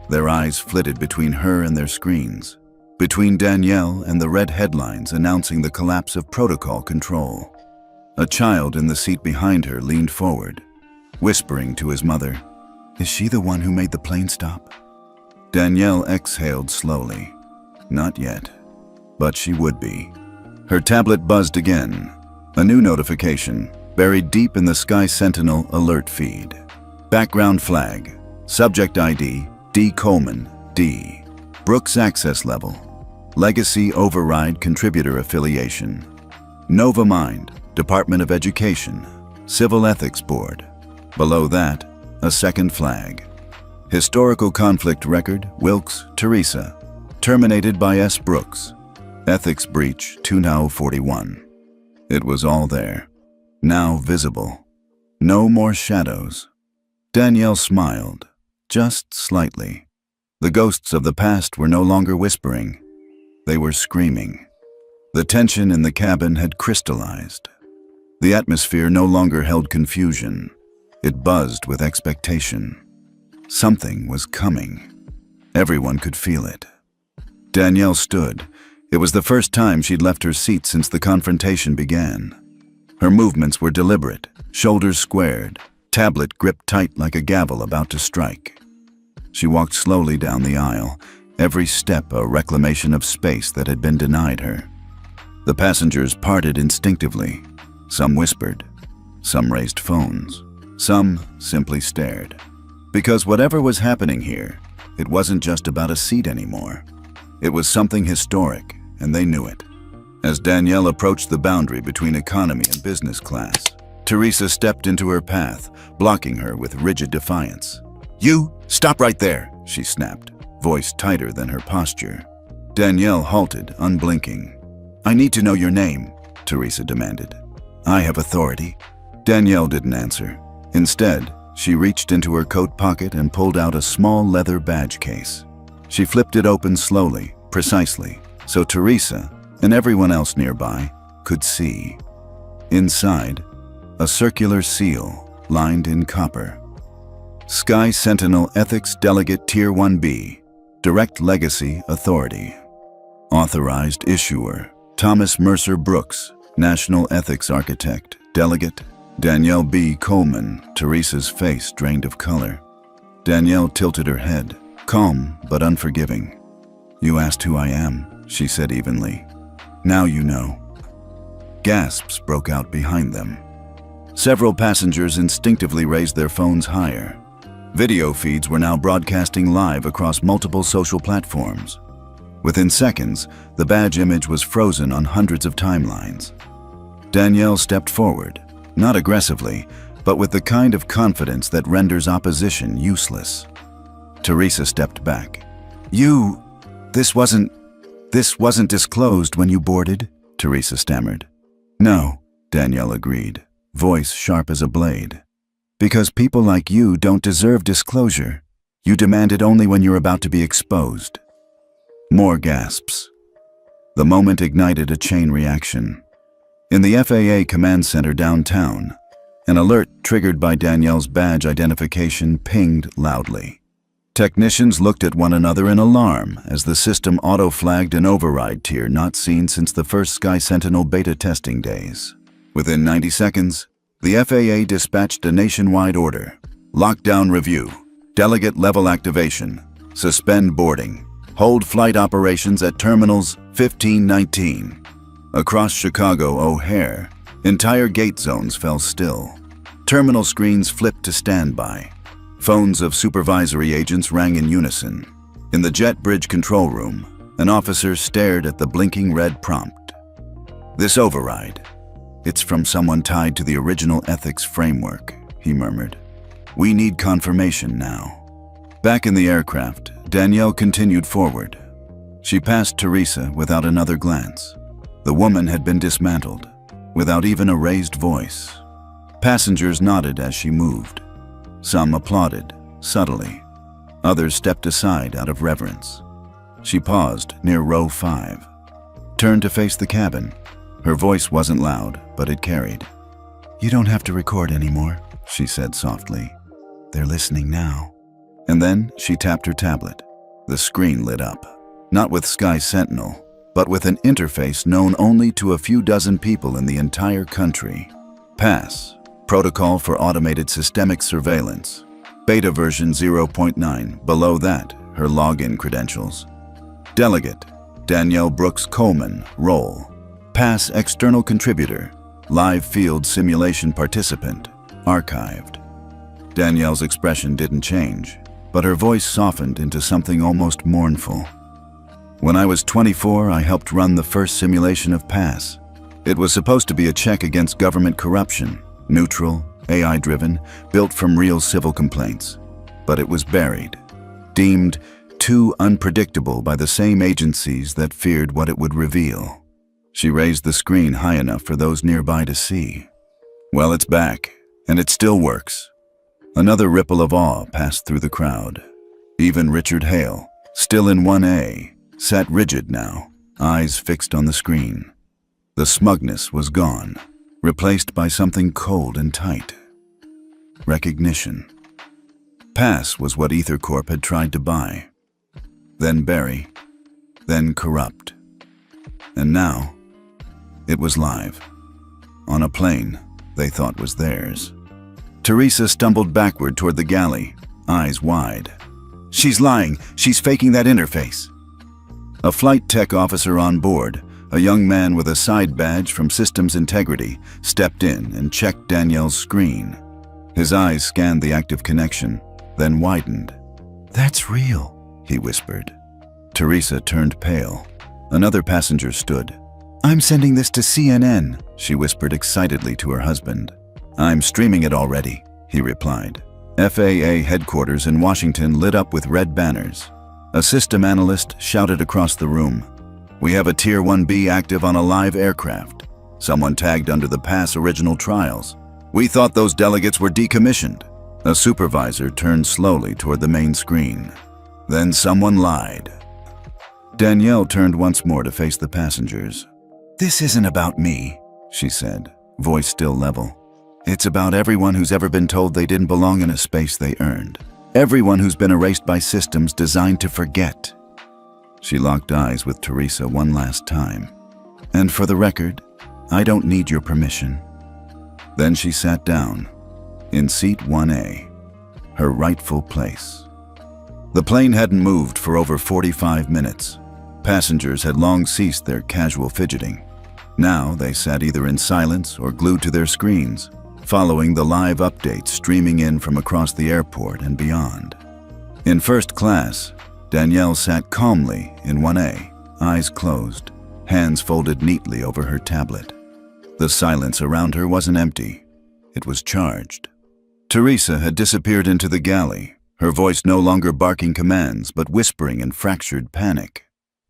Their eyes flitted between her and their screens, between Danielle and the red headlines announcing the collapse of protocol control. A child in the seat behind her leaned forward, whispering to his mother, "Is she the one who made the plane stop?" Danielle exhaled slowly. Not yet, but she would be. Her tablet buzzed again. A new notification, buried deep in the Sky Sentinel alert feed. Background flag. Subject ID, D. Coleman, D. Brooks access level. Legacy override contributor affiliation. Nova Mind, Department of Education. Civil Ethics Board. Below that, a second flag. Historical conflict record, Wilkes, Teresa. Terminated by S. Brooks. Ethics breach 2941. It was all there, now visible. No more shadows. Danielle smiled, just slightly. The ghosts of the past were no longer whispering. They were screaming. The tension in the cabin had crystallized. The atmosphere no longer held confusion. It buzzed with expectation. Something was coming. Everyone could feel it. Danielle stood. It was the first time she'd left her seat since the confrontation began. Her movements were deliberate, shoulders squared, tablet gripped tight like a gavel about to strike. She walked slowly down the aisle, every step a reclamation of space that had been denied her. The passengers parted instinctively. Some whispered, some raised phones, some simply stared. Because whatever was happening here, it wasn't just about a seat anymore. It was something historic, and they knew it. As Danielle approached the boundary between economy and business class, Teresa stepped into her path, blocking her with rigid defiance. "You, stop right there," she snapped, voice tighter than her posture. Danielle halted, unblinking. "I need to know your name," Teresa demanded. "I have authority." Danielle didn't answer. Instead, she reached into her coat pocket and pulled out a small leather badge case. She flipped it open slowly, precisely, so Teresa, and everyone else nearby, could see. Inside, a circular seal lined in copper. Sky Sentinel Ethics Delegate Tier 1B, Direct Legacy Authority. Authorized Issuer, Thomas Mercer Brooks, National Ethics Architect, Delegate, Danielle B. Coleman. Teresa's face drained of color. Danielle tilted her head, calm but unforgiving. "You asked who I am," she said evenly. "Now you know." Gasps broke out behind them. Several passengers instinctively raised their phones higher. Video feeds were now broadcasting live across multiple social platforms. Within seconds, the badge image was frozen on hundreds of timelines. Danielle stepped forward, not aggressively, but with the kind of confidence that renders opposition useless. Teresa stepped back. This wasn't disclosed when you boarded," Teresa stammered. "No," Danielle agreed, voice sharp as a blade. "Because people like you don't deserve disclosure. You demand it only when you're about to be exposed." More gasps. The moment ignited a chain reaction. In the FAA command center downtown, an alert triggered by Danielle's badge identification pinged loudly. Technicians looked at one another in alarm as the system auto-flagged an override tier not seen since the first Sky Sentinel beta testing days. Within 90 seconds, the FAA dispatched a nationwide order. Lockdown review, delegate level activation, suspend boarding, hold flight operations at terminals 1519. Across Chicago O'Hare, entire gate zones fell still. Terminal screens flipped to standby. Phones of supervisory agents rang in unison. In the jet bridge control room, an officer stared at the blinking red prompt. "This override. It's from someone tied to the original ethics framework, he murmured. We need confirmation now. Back in the aircraft, Danielle continued forward. She passed Teresa without another glance. The woman had been dismantled, without even a raised voice. Passengers nodded as she moved. Some applauded, subtly. Others stepped aside out of reverence. She paused near row 5, turned to face the cabin. Her voice wasn't loud, but it carried. You don't have to record anymore, she said softly. They're listening now. And then she tapped her tablet. The screen lit up, not with Sky Sentinel, but with an interface known only to a few dozen people in the entire country. PASS, Protocol for Automated Systemic Surveillance. Beta version 0.9, below that, her login credentials. Delegate, Danielle Brooks Coleman, role. PASS external contributor, live field simulation participant, archived. Danielle's expression didn't change, but her voice softened into something almost mournful. When I was 24, I helped run the first simulation of PASS. It was supposed to be a check against government corruption, neutral, AI-driven, built from real civil complaints. But it was buried, deemed too unpredictable by the same agencies that feared what it would reveal. She raised the screen high enough for those nearby to see. Well, it's back, and it still works. Another ripple of awe passed through the crowd. Even Richard Hale, still in 1A, sat rigid now, eyes fixed on the screen. The smugness was gone, replaced by something cold and tight. Recognition. PASS was what EtherCorp had tried to buy. Then bury, then corrupt. And now, it was live. On a plane they thought was theirs. Teresa stumbled backward toward the galley, eyes wide. She's lying. She's faking that interface. A flight tech officer on board, a young man with a side badge from Systems Integrity, stepped in and checked Danielle's screen. His eyes scanned the active connection, then widened. That's real, he whispered. Teresa turned pale. Another passenger stood. I'm sending this to CNN, she whispered excitedly to her husband. I'm streaming it already, he replied. FAA headquarters in Washington lit up with red banners. A system analyst shouted across the room. We have a Tier 1B active on a live aircraft. Someone tagged under the PASS original trials. We thought those delegates were decommissioned. A supervisor turned slowly toward the main screen. Then someone lied. Danielle turned once more to face the passengers. This isn't about me, she said, voice still level. It's about everyone who's ever been told they didn't belong in a space they earned. Everyone who's been erased by systems designed to forget. She locked eyes with Teresa one last time. And for the record, I don't need your permission. Then she sat down, in seat 1A, her rightful place. The plane hadn't moved for over 45 minutes. Passengers had long ceased their casual fidgeting. Now they sat either in silence or glued to their screens, following the live updates streaming in from across the airport and beyond. In first class, Danielle sat calmly in 1A, eyes closed, hands folded neatly over her tablet. The silence around her wasn't empty. It was charged. Teresa had disappeared into the galley, her voice no longer barking commands but whispering in fractured panic.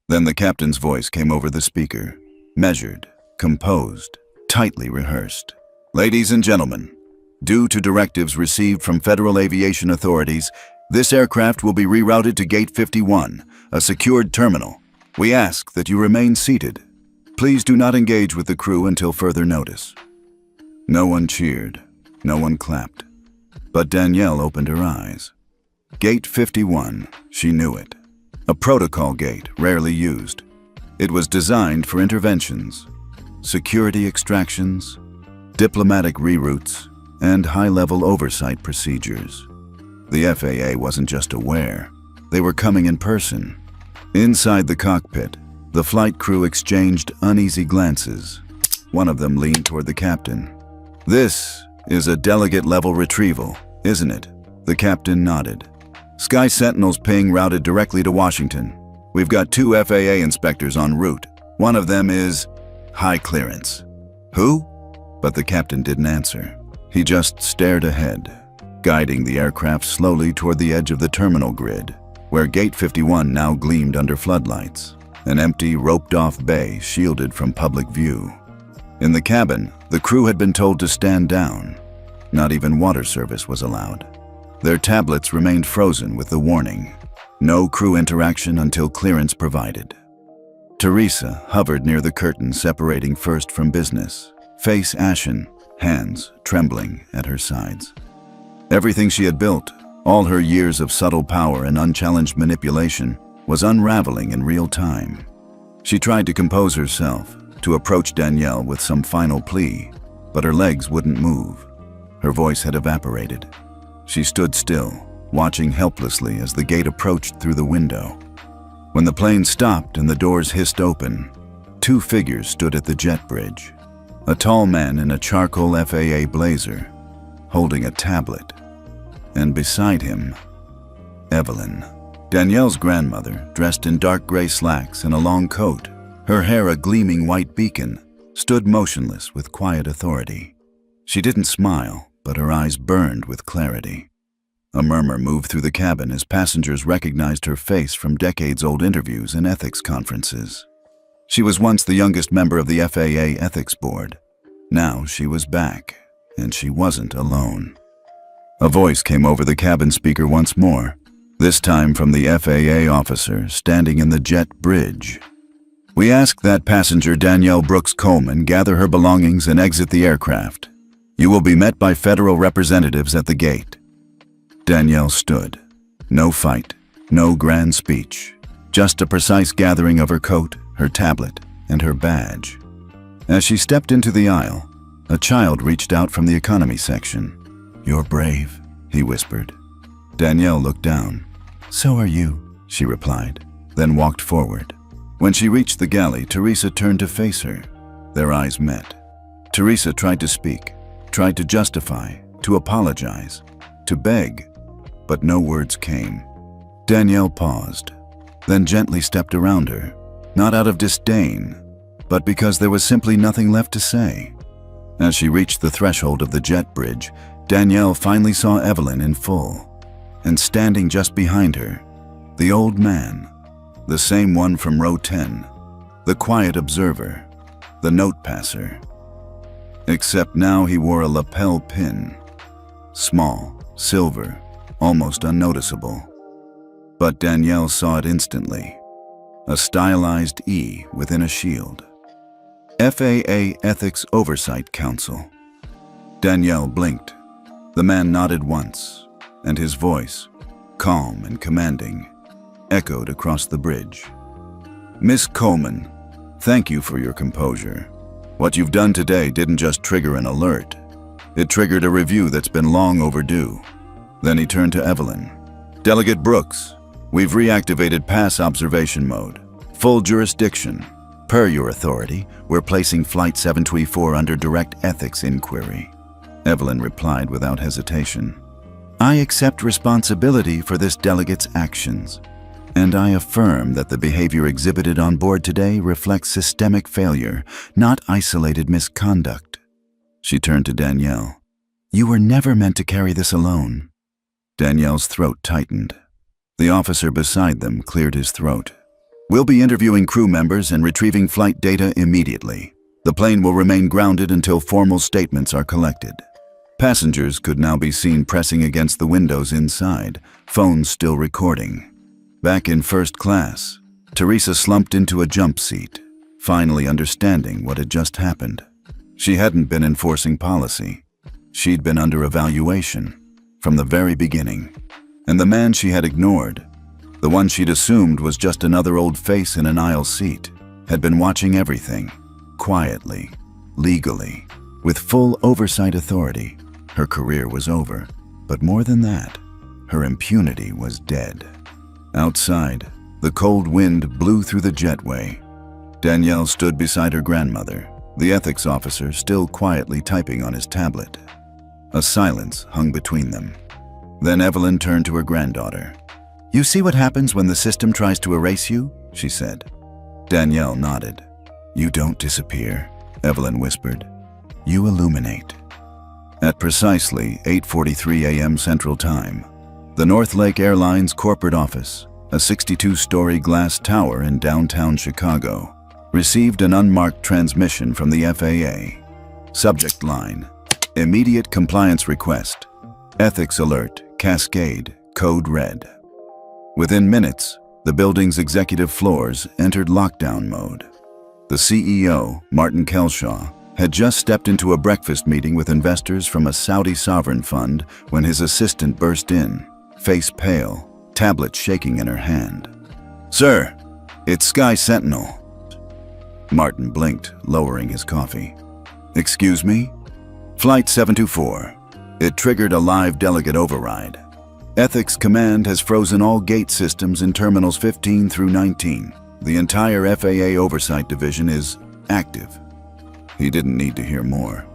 Then the captain's voice came over the speaker, measured, composed, tightly rehearsed. Ladies and gentlemen, due to directives received from federal aviation authorities, this aircraft will be rerouted to Gate 51, a secured terminal. We ask that you remain seated. Please do not engage with the crew until further notice. No one cheered, no one clapped. But Danielle opened her eyes. Gate 51, she knew it. A protocol gate, rarely used. It was designed for interventions, security extractions, diplomatic reroutes, and high-level oversight procedures. The FAA wasn't just aware. They were coming in person. Inside the cockpit, the flight crew exchanged uneasy glances. One of them leaned toward the captain. This is a delegate-level retrieval, isn't it? The captain nodded. Sky Sentinel's ping routed directly to Washington. We've got 2 FAA inspectors en route. One of them is high clearance. Who? But the captain didn't answer. He just stared ahead, guiding the aircraft slowly toward the edge of the terminal grid, where Gate 51 now gleamed under floodlights, an empty, roped-off bay shielded from public view. In the cabin, the crew had been told to stand down. Not even water service was allowed. Their tablets remained frozen with the warning, no crew interaction until clearance provided. Teresa hovered near the curtain separating first from business, face ashen, hands trembling at her sides. Everything she had built, all her years of subtle power and unchallenged manipulation, was unraveling in real time. She tried to compose herself, to approach Danielle with some final plea, but her legs wouldn't move. Her voice had evaporated. She stood still, watching helplessly as the gate approached through the window. When the plane stopped and the doors hissed open, two figures stood at the jet bridge. A tall man in a charcoal FAA blazer, holding a tablet, and beside him, Evelyn. Danielle's grandmother, dressed in dark gray slacks and a long coat, her hair a gleaming white beacon, stood motionless with quiet authority. She didn't smile, but her eyes burned with clarity. A murmur moved through the cabin as passengers recognized her face from decades-old interviews and ethics conferences. She was once the youngest member of the FAA Ethics Board. Now she was back, and she wasn't alone. A voice came over the cabin speaker once more, this time from the FAA officer standing in the jet bridge. "We ask that passenger Danielle Brooks Coleman gather her belongings and exit the aircraft. You will be met by federal representatives at the gate." Danielle stood. No fight, no grand speech, just a precise gathering of her coat, her tablet, and her badge. As she stepped into the aisle, a child reached out from the economy section. "You're brave," he whispered. Danielle looked down. "So are you," she replied, then walked forward. When she reached the galley, Teresa turned to face her. Their eyes met. Teresa tried to speak, tried to justify, to apologize, to beg, but no words came. Danielle paused, then gently stepped around her, not out of disdain, but because there was simply nothing left to say. As she reached the threshold of the jet bridge, Danielle finally saw Evelyn in full, and standing just behind her, the old man, the same one from row 10, the quiet observer, the note passer. Except now he wore a lapel pin, small, silver, almost unnoticeable. But Danielle saw it instantly, a stylized E within a shield. FAA Ethics Oversight Council. Danielle blinked. The man nodded once, and his voice, calm and commanding, echoed across the bridge. "Miss Coleman, thank you for your composure. What you've done today didn't just trigger an alert. It triggered a review that's been long overdue." Then he turned to Evelyn. "Delegate Brooks, we've reactivated pass observation mode. Full jurisdiction. Per your authority, we're placing Flight 724 under direct ethics inquiry." Evelyn replied without hesitation. "I accept responsibility for this delegate's actions, and I affirm that the behavior exhibited on board today reflects systemic failure, not isolated misconduct." She turned to Danielle. "You were never meant to carry this alone." Danielle's throat tightened. The officer beside them cleared his throat. "We'll be interviewing crew members and retrieving flight data immediately. The plane will remain grounded until formal statements are collected." Passengers could now be seen pressing against the windows inside, phones still recording. Back in first class, Teresa slumped into a jump seat, finally understanding what had just happened. She hadn't been enforcing policy. She'd been under evaluation from the very beginning. And the man she had ignored, the one she'd assumed was just another old face in an aisle seat, had been watching everything, quietly, legally, with full oversight authority. Her career was over, but more than that, her impunity was dead. Outside, the cold wind blew through the jetway. Danielle stood beside her grandmother, the ethics officer still quietly typing on his tablet. A silence hung between them. Then Evelyn turned to her granddaughter. "You see what happens when the system tries to erase you?" she said. Danielle nodded. "You don't disappear," Evelyn whispered. you illuminate. At precisely 8:43 a.m. Central Time, the Northlake Airlines corporate office, a 62-story glass tower in downtown Chicago, received an unmarked transmission from the FAA. Subject line: Immediate compliance request. Ethics alert, Cascade, code red. Within minutes, the building's executive floors entered lockdown mode. The CEO, Martin Kelshaw, had just stepped into a breakfast meeting with investors from a Saudi sovereign fund when his assistant burst in, face pale, tablet shaking in her hand. "Sir, it's Sky Sentinel." Martin blinked, lowering his coffee. "Excuse me?" "Flight 724. It triggered a live delegate override. Ethics Command has frozen all gate systems in Terminals 15 through 19. The entire FAA Oversight Division is active." He didn't need to hear more.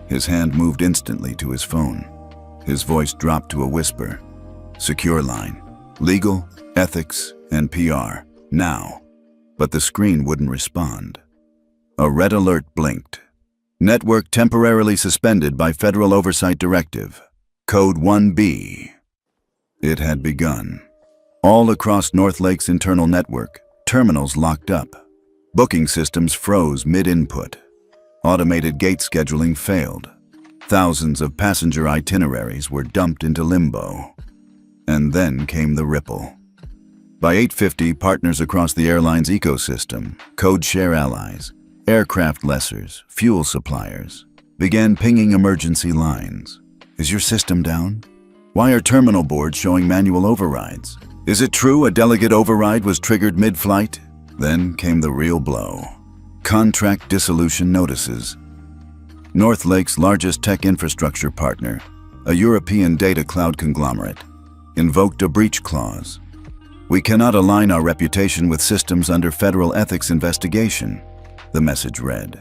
His hand moved instantly to his phone. His voice dropped to a whisper. "Secure line. Legal, ethics, and PR. Now." But the screen wouldn't respond. A red alert blinked. "Network temporarily suspended by Federal Oversight Directive. Code 1B. It had begun. All across Northlake's internal network, terminals locked up. Booking systems froze mid-input. Automated gate scheduling failed. Thousands of passenger itineraries were dumped into limbo. And then came the ripple. By 8:50, partners across the airline's ecosystem, code-share allies, aircraft lessors, fuel suppliers, began pinging emergency lines. "Is your system down? Why are terminal boards showing manual overrides? Is it true a delegate override was triggered mid-flight?" Then came the real blow. Contract dissolution notices. Northlake's largest tech infrastructure partner, a European data cloud conglomerate, invoked a breach clause. "We cannot align our reputation with systems under federal ethics investigation," the message read.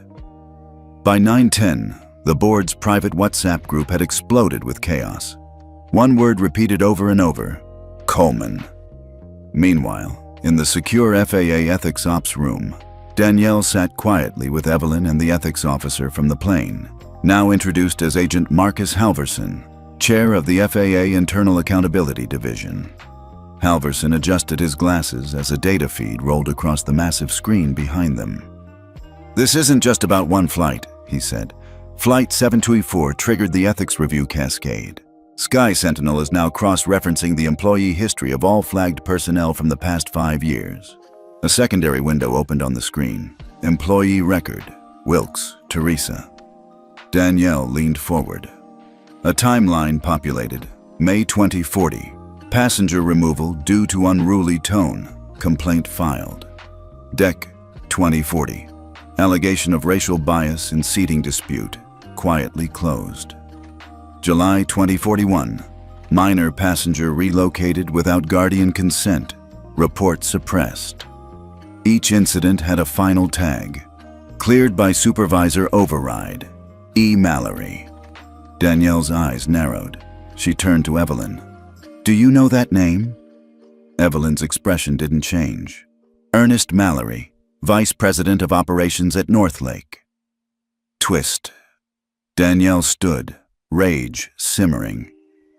By 9:10, the board's private WhatsApp group had exploded with chaos. One word repeated over and over: Coleman. Meanwhile, in the secure FAA Ethics Ops room, Danielle sat quietly with Evelyn and the ethics officer from the plane, now introduced as Agent Marcus Halverson, chair of the FAA Internal Accountability Division. Halverson adjusted his glasses as a data feed rolled across the massive screen behind them. "This isn't just about one flight," he said. "Flight 724 triggered the ethics review cascade. Sky Sentinel is now cross-referencing the employee history of all flagged personnel from the past 5 years." A secondary window opened on the screen. Employee record, Wilkes, Teresa. Danielle leaned forward. A timeline populated. May 2040. Passenger removal due to unruly tone. Complaint filed. Deck 2040. Allegation of racial bias in seating dispute. Quietly closed. July 2041. Minor passenger relocated without guardian consent. Report suppressed. Each incident had a final tag. Cleared by supervisor override. E. Mallory. Danielle's eyes narrowed. She turned to Evelyn. "Do you know that name?" Evelyn's expression didn't change. "Ernest Mallory, Vice President of Operations at Northlake." Twist. Danielle stood, rage simmering.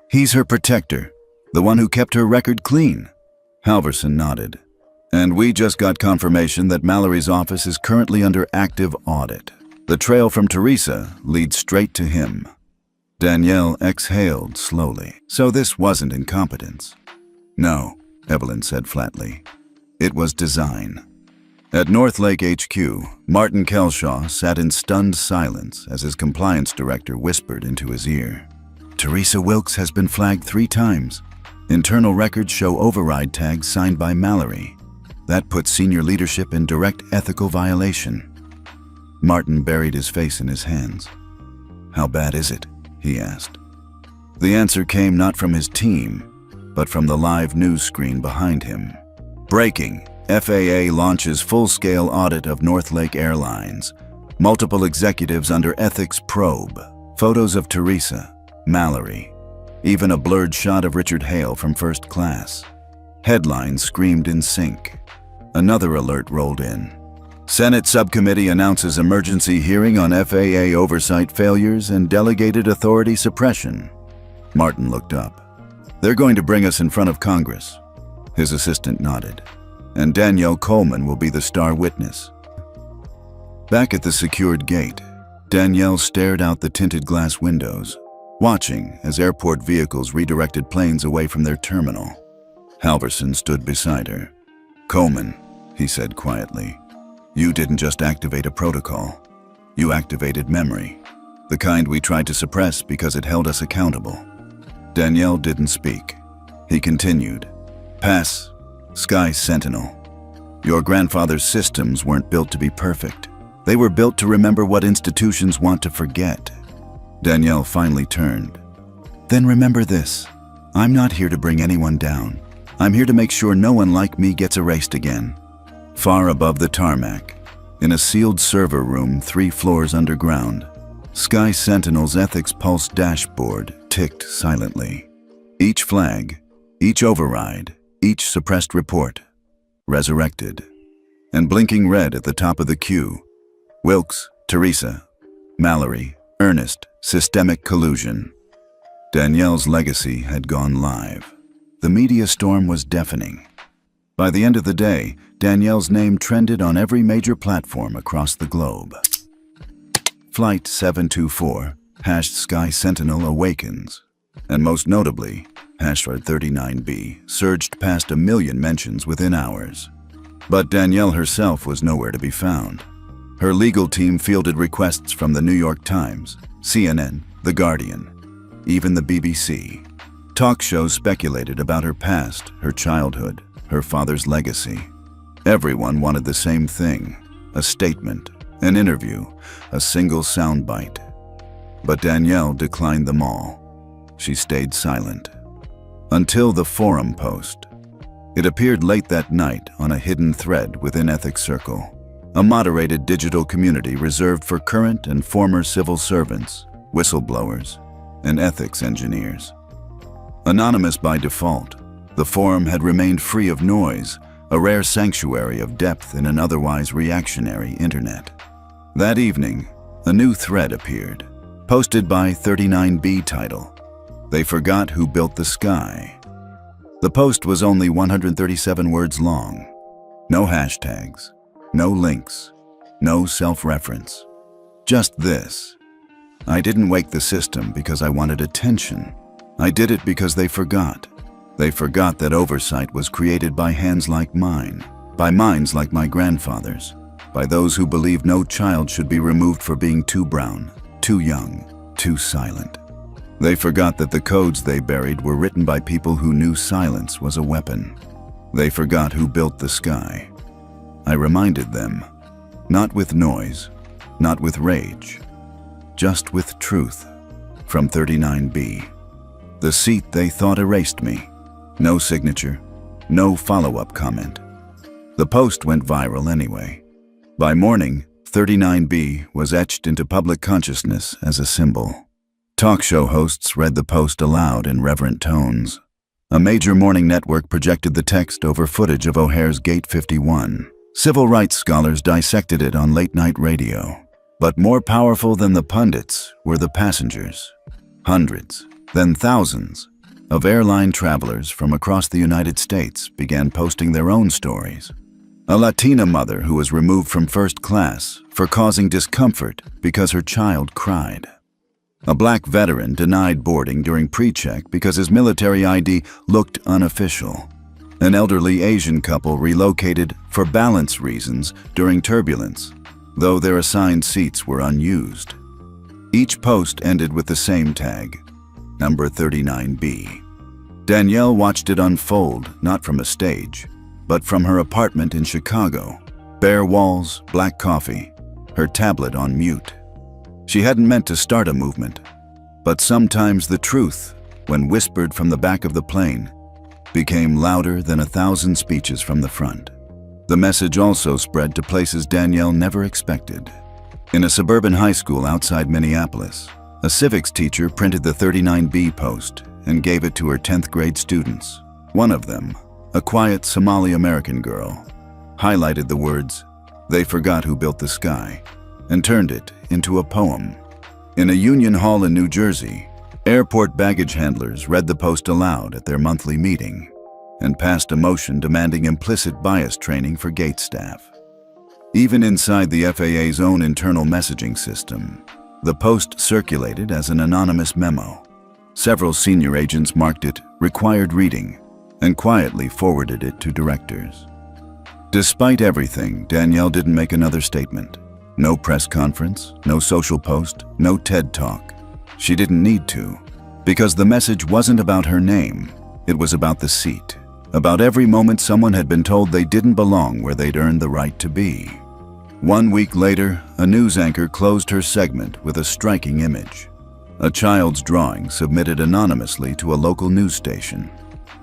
"He's her protector, the one who kept her record clean." Halverson nodded. "And we just got confirmation that Mallory's office is currently under active audit. The trail from Teresa leads straight to him." Danielle exhaled slowly. "So this wasn't incompetence?" "No," Evelyn said flatly. "It was design." At Northlake HQ, Martin Kelshaw sat in stunned silence as his compliance director whispered into his ear. "Teresa Wilkes has been flagged 3 times. Internal records show override tags signed by Mallory. That puts senior leadership in direct ethical violation." Martin buried his face in his hands. "How bad is it?" he asked. The answer came not from his team, but from the live news screen behind him. Breaking: FAA launches full-scale audit of Northlake Airlines. Multiple executives under ethics probe. Photos of Teresa, Mallory, even a blurred shot of Richard Hale from first class. Headlines screamed in sync. Another alert rolled in. Senate Subcommittee announces emergency hearing on FAA oversight failures and delegated authority suppression. Martin looked up. They're going to bring us in front of Congress. His assistant nodded. And Danielle Coleman will be the star witness. Back at the secured gate, Danielle stared out the tinted glass windows, watching as airport vehicles redirected planes away from their terminal. Halverson stood beside her. "Coleman," he said quietly, "you didn't just activate a protocol. You activated memory, the kind we tried to suppress because it held us accountable." Danielle didn't speak. He continued, "Pass, Sky Sentinel. Your grandfather's systems weren't built to be perfect. They were built to remember what institutions want to forget." Danielle finally turned. "Then remember this. I'm not here to bring anyone down. I'm here to make sure no one like me gets erased again." Far above the tarmac, in a sealed server room 3 floors underground, Sky Sentinel's Ethics Pulse dashboard ticked silently. Each flag, each override, each suppressed report, resurrected. And blinking red at the top of the queue, Wilkes, Teresa, Mallory, Ernest, systemic collusion. Danielle's legacy had gone live. The media storm was deafening. By the end of the day, Danielle's name trended on every major platform across the globe. Flight 724, #Sky Sentinel awakens, and most notably, #39B, surged past 1 million mentions within hours. But Danielle herself was nowhere to be found. Her legal team fielded requests from the New York Times, CNN, The Guardian, even the BBC. Talk shows speculated about her past, her childhood, her father's legacy. Everyone wanted the same thing: a statement, an interview, a single soundbite. But Danielle declined them all. She stayed silent. Until the forum post. It appeared late that night on a hidden thread within Ethics Circle, a moderated digital community reserved for current and former civil servants, whistleblowers, and ethics engineers. Anonymous by default, the forum had remained free of noise, a rare sanctuary of depth in an otherwise reactionary internet. That evening, a new thread appeared, posted by 39B title, "They Forgot Who Built the Sky." The post was only 137 words long. No hashtags, no links, no self-reference. Just this: "I didn't wake the system because I wanted attention. I did it because they forgot. They forgot that oversight was created by hands like mine, by minds like my grandfather's, by those who believed no child should be removed for being too brown, too young, too silent. They forgot that the codes they buried were written by people who knew silence was a weapon. They forgot who built the sky." I reminded them, not with noise, not with rage, just with truth. From 39B. The seat they thought erased me. No signature, no follow-up comment. The post went viral anyway. By morning, 39B was etched into public consciousness as a symbol. Talk show hosts read the post aloud in reverent tones. A major morning network projected the text over footage of O'Hare's Gate 51. Civil rights scholars dissected it on late-night radio. But more powerful than the pundits were the passengers. Hundreds, then thousands, of airline travelers from across the United States began posting their own stories. A Latina mother who was removed from first class for causing discomfort because her child cried. A black veteran denied boarding during pre-check because his military ID looked unofficial. An elderly Asian couple relocated for balance reasons during turbulence, though their assigned seats were unused. Each post ended with the same tag, number 39B. Danielle watched it unfold, not from a stage, but from her apartment in Chicago. Bare walls, black coffee, her tablet on mute. She hadn't meant to start a movement, but sometimes the truth, when whispered from the back of the plane, became louder than 1,000 speeches from the front. The message also spread to places Danielle never expected. In a suburban high school outside Minneapolis, a civics teacher printed the 39B post and gave it to her 10th grade students. One of them, a quiet Somali American girl, highlighted the words, They forgot who built the sky and turned it into a poem. In a union hall in New Jersey, airport baggage handlers read the post aloud at their monthly meeting and passed a motion demanding implicit bias training for gate staff. Even inside the FAA's own internal messaging system, the post circulated as an anonymous memo. Several senior agents marked it required reading and quietly forwarded it to directors. Despite everything, Danielle didn't make another statement. No press conference, no social post, no TED Talk. She didn't need to, because the message wasn't about her name. It was about the seat, about every moment someone had been told they didn't belong where they'd earned the right to be. 1 week later, a news anchor closed her segment with a striking image. A child's drawing submitted anonymously to a local news station.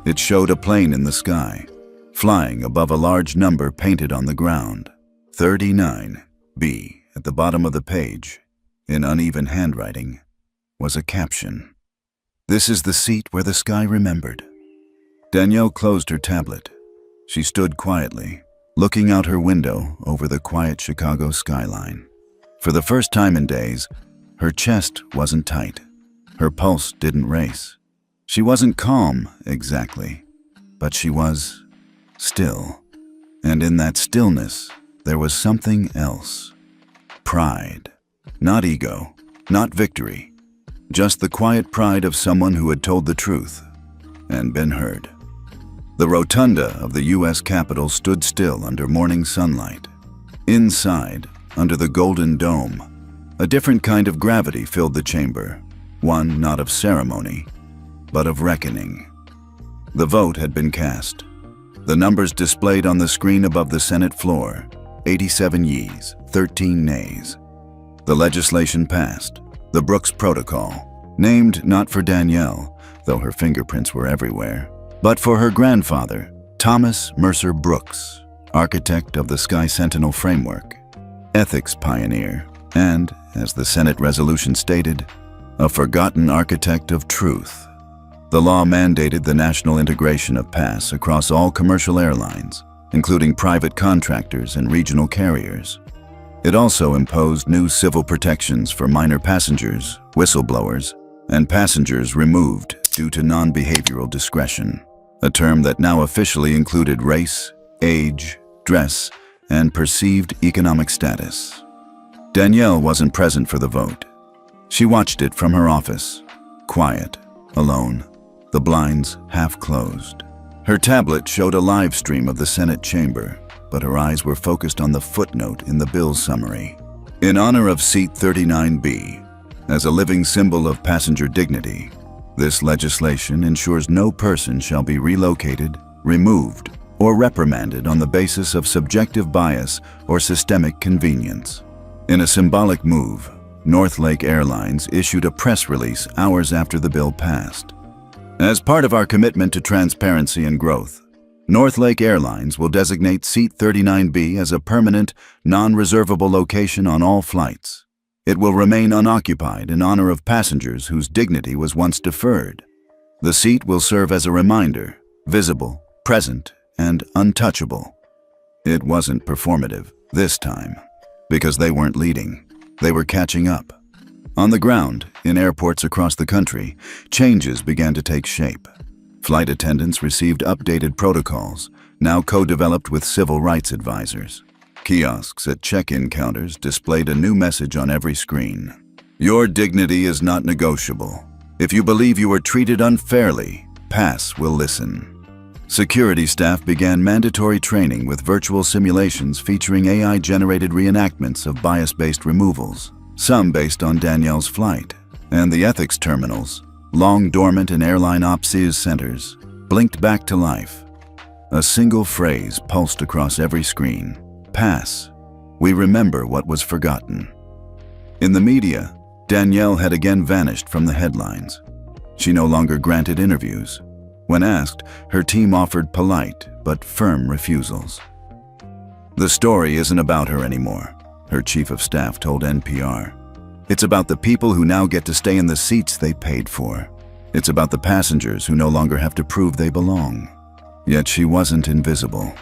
It showed a plane in the sky, flying above a large number painted on the ground. 39B. At the bottom of the page, in uneven handwriting, was a caption. "This is the seat where the sky remembered." Danielle closed her tablet. She stood quietly, looking out her window over the quiet Chicago skyline. For the first time in days, her chest wasn't tight. Her pulse didn't race. She wasn't calm, exactly, but she was still. And in that stillness, there was something else. Pride. Not ego, not victory. Just the quiet pride of someone who had told the truth and been heard. The rotunda of the U.S. Capitol stood still under morning sunlight. Inside, under the golden dome, a different kind of gravity filled the chamber, one not of ceremony, but of reckoning. The vote had been cast. The numbers displayed on the screen above the Senate floor: 87 yeas, 13 nays. The legislation passed, the Brooks Protocol, named not for Danielle, though her fingerprints were everywhere, but for her grandfather, Thomas Mercer Brooks, architect of the Sky Sentinel framework, ethics pioneer, and, as the Senate resolution stated, a forgotten architect of truth. The law mandated the national integration of PASS across all commercial airlines, including private contractors and regional carriers. It also imposed new civil protections for minor passengers, whistleblowers, and passengers removed due to non-behavioral discretion, a term that now officially included race, age, dress, and perceived economic status. Danielle wasn't present for the vote. She watched it from her office, quiet, alone, the blinds half closed. Her tablet showed a live stream of the Senate chamber, but her eyes were focused on the footnote in the bill summary. In honor of seat 39B, as a living symbol of passenger dignity, this legislation ensures no person shall be relocated, removed, or reprimanded on the basis of subjective bias or systemic convenience. In a symbolic move, Northlake Airlines issued a press release hours after the bill passed. As part of our commitment to transparency and growth, Northlake Airlines will designate seat 39B as a permanent, non-reservable location on all flights. It will remain unoccupied in honor of passengers whose dignity was once deferred. The seat will serve as a reminder, visible, present, and untouchable. It wasn't performative this time, because they weren't leading. They were catching up. On the ground, in airports across the country, changes began to take shape. Flight attendants received updated protocols, now co-developed with civil rights advisors. Kiosks at check-in counters displayed a new message on every screen. Your dignity is not negotiable. If you believe you were treated unfairly, PASS will listen. Security staff began mandatory training with virtual simulations featuring AI-generated reenactments of bias-based removals, some based on Danielle's flight. And the ethics terminals, long dormant in airline ops centers, blinked back to life. A single phrase pulsed across every screen. PASS. We remember what was forgotten. In the media, Danielle had again vanished from the headlines. She no longer granted interviews. When asked, her team offered polite but firm refusals. The story isn't about her anymore, her chief of staff told NPR. It's about the people who now get to stay in the seats they paid for. It's about the passengers who no longer have to prove they belong. Yet she wasn't invisible.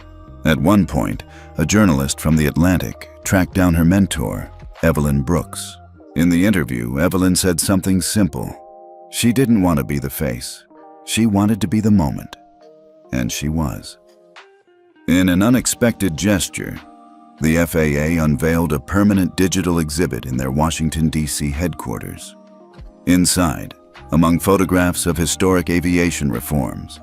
At one point, a journalist from The Atlantic tracked down her mentor, Evelyn Brooks. In the interview, Evelyn said something simple. She didn't want to be the face. She wanted to be the moment. And she was. In an unexpected gesture, the FAA unveiled a permanent digital exhibit in their Washington, D.C. headquarters. Inside, among photographs of historic aviation reforms,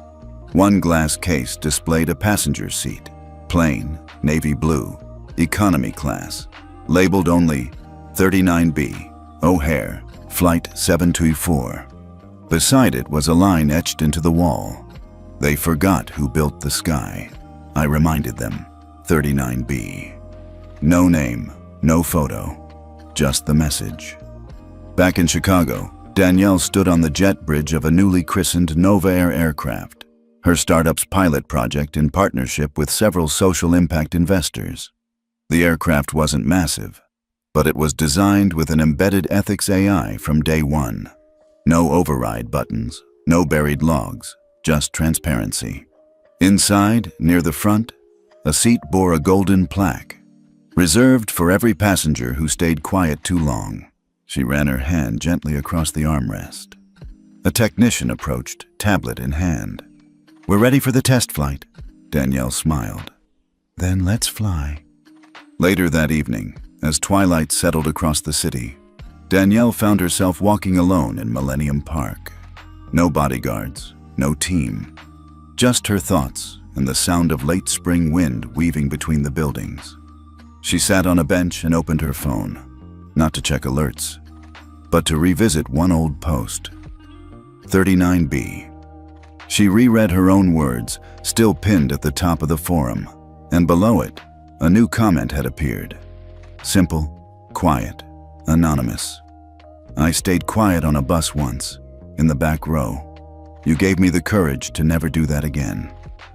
one glass case displayed a passenger seat, plain, navy blue, economy class, labeled only 39B, O'Hare, Flight 724. Beside it was a line etched into the wall. They forgot who built the sky. I reminded them, 39B. No name, no photo, just the message. Back in Chicago, Danielle stood on the jet bridge of a newly christened Nova Air aircraft, her startup's pilot project in partnership with several social impact investors. The aircraft wasn't massive, but it was designed with an embedded ethics AI from day one. No override buttons, no buried logs, just transparency. Inside, near the front, a seat bore a golden plaque, reserved for every passenger who stayed quiet too long. She ran her hand gently across the armrest. A technician approached, tablet in hand. "We're ready for the test flight," Danielle smiled. "Then let's fly." Later that evening, as twilight settled across the city, Danielle found herself walking alone in Millennium Park. No bodyguards, no team. Just her thoughts and the sound of late spring wind weaving between the buildings. She sat on a bench and opened her phone, not to check alerts, but to revisit one old post. 39B. She reread her own words, still pinned at the top of the forum, and below it, a new comment had appeared. Simple, quiet, anonymous. "I stayed quiet on a bus once, in the back row. You gave me the courage to never do that again."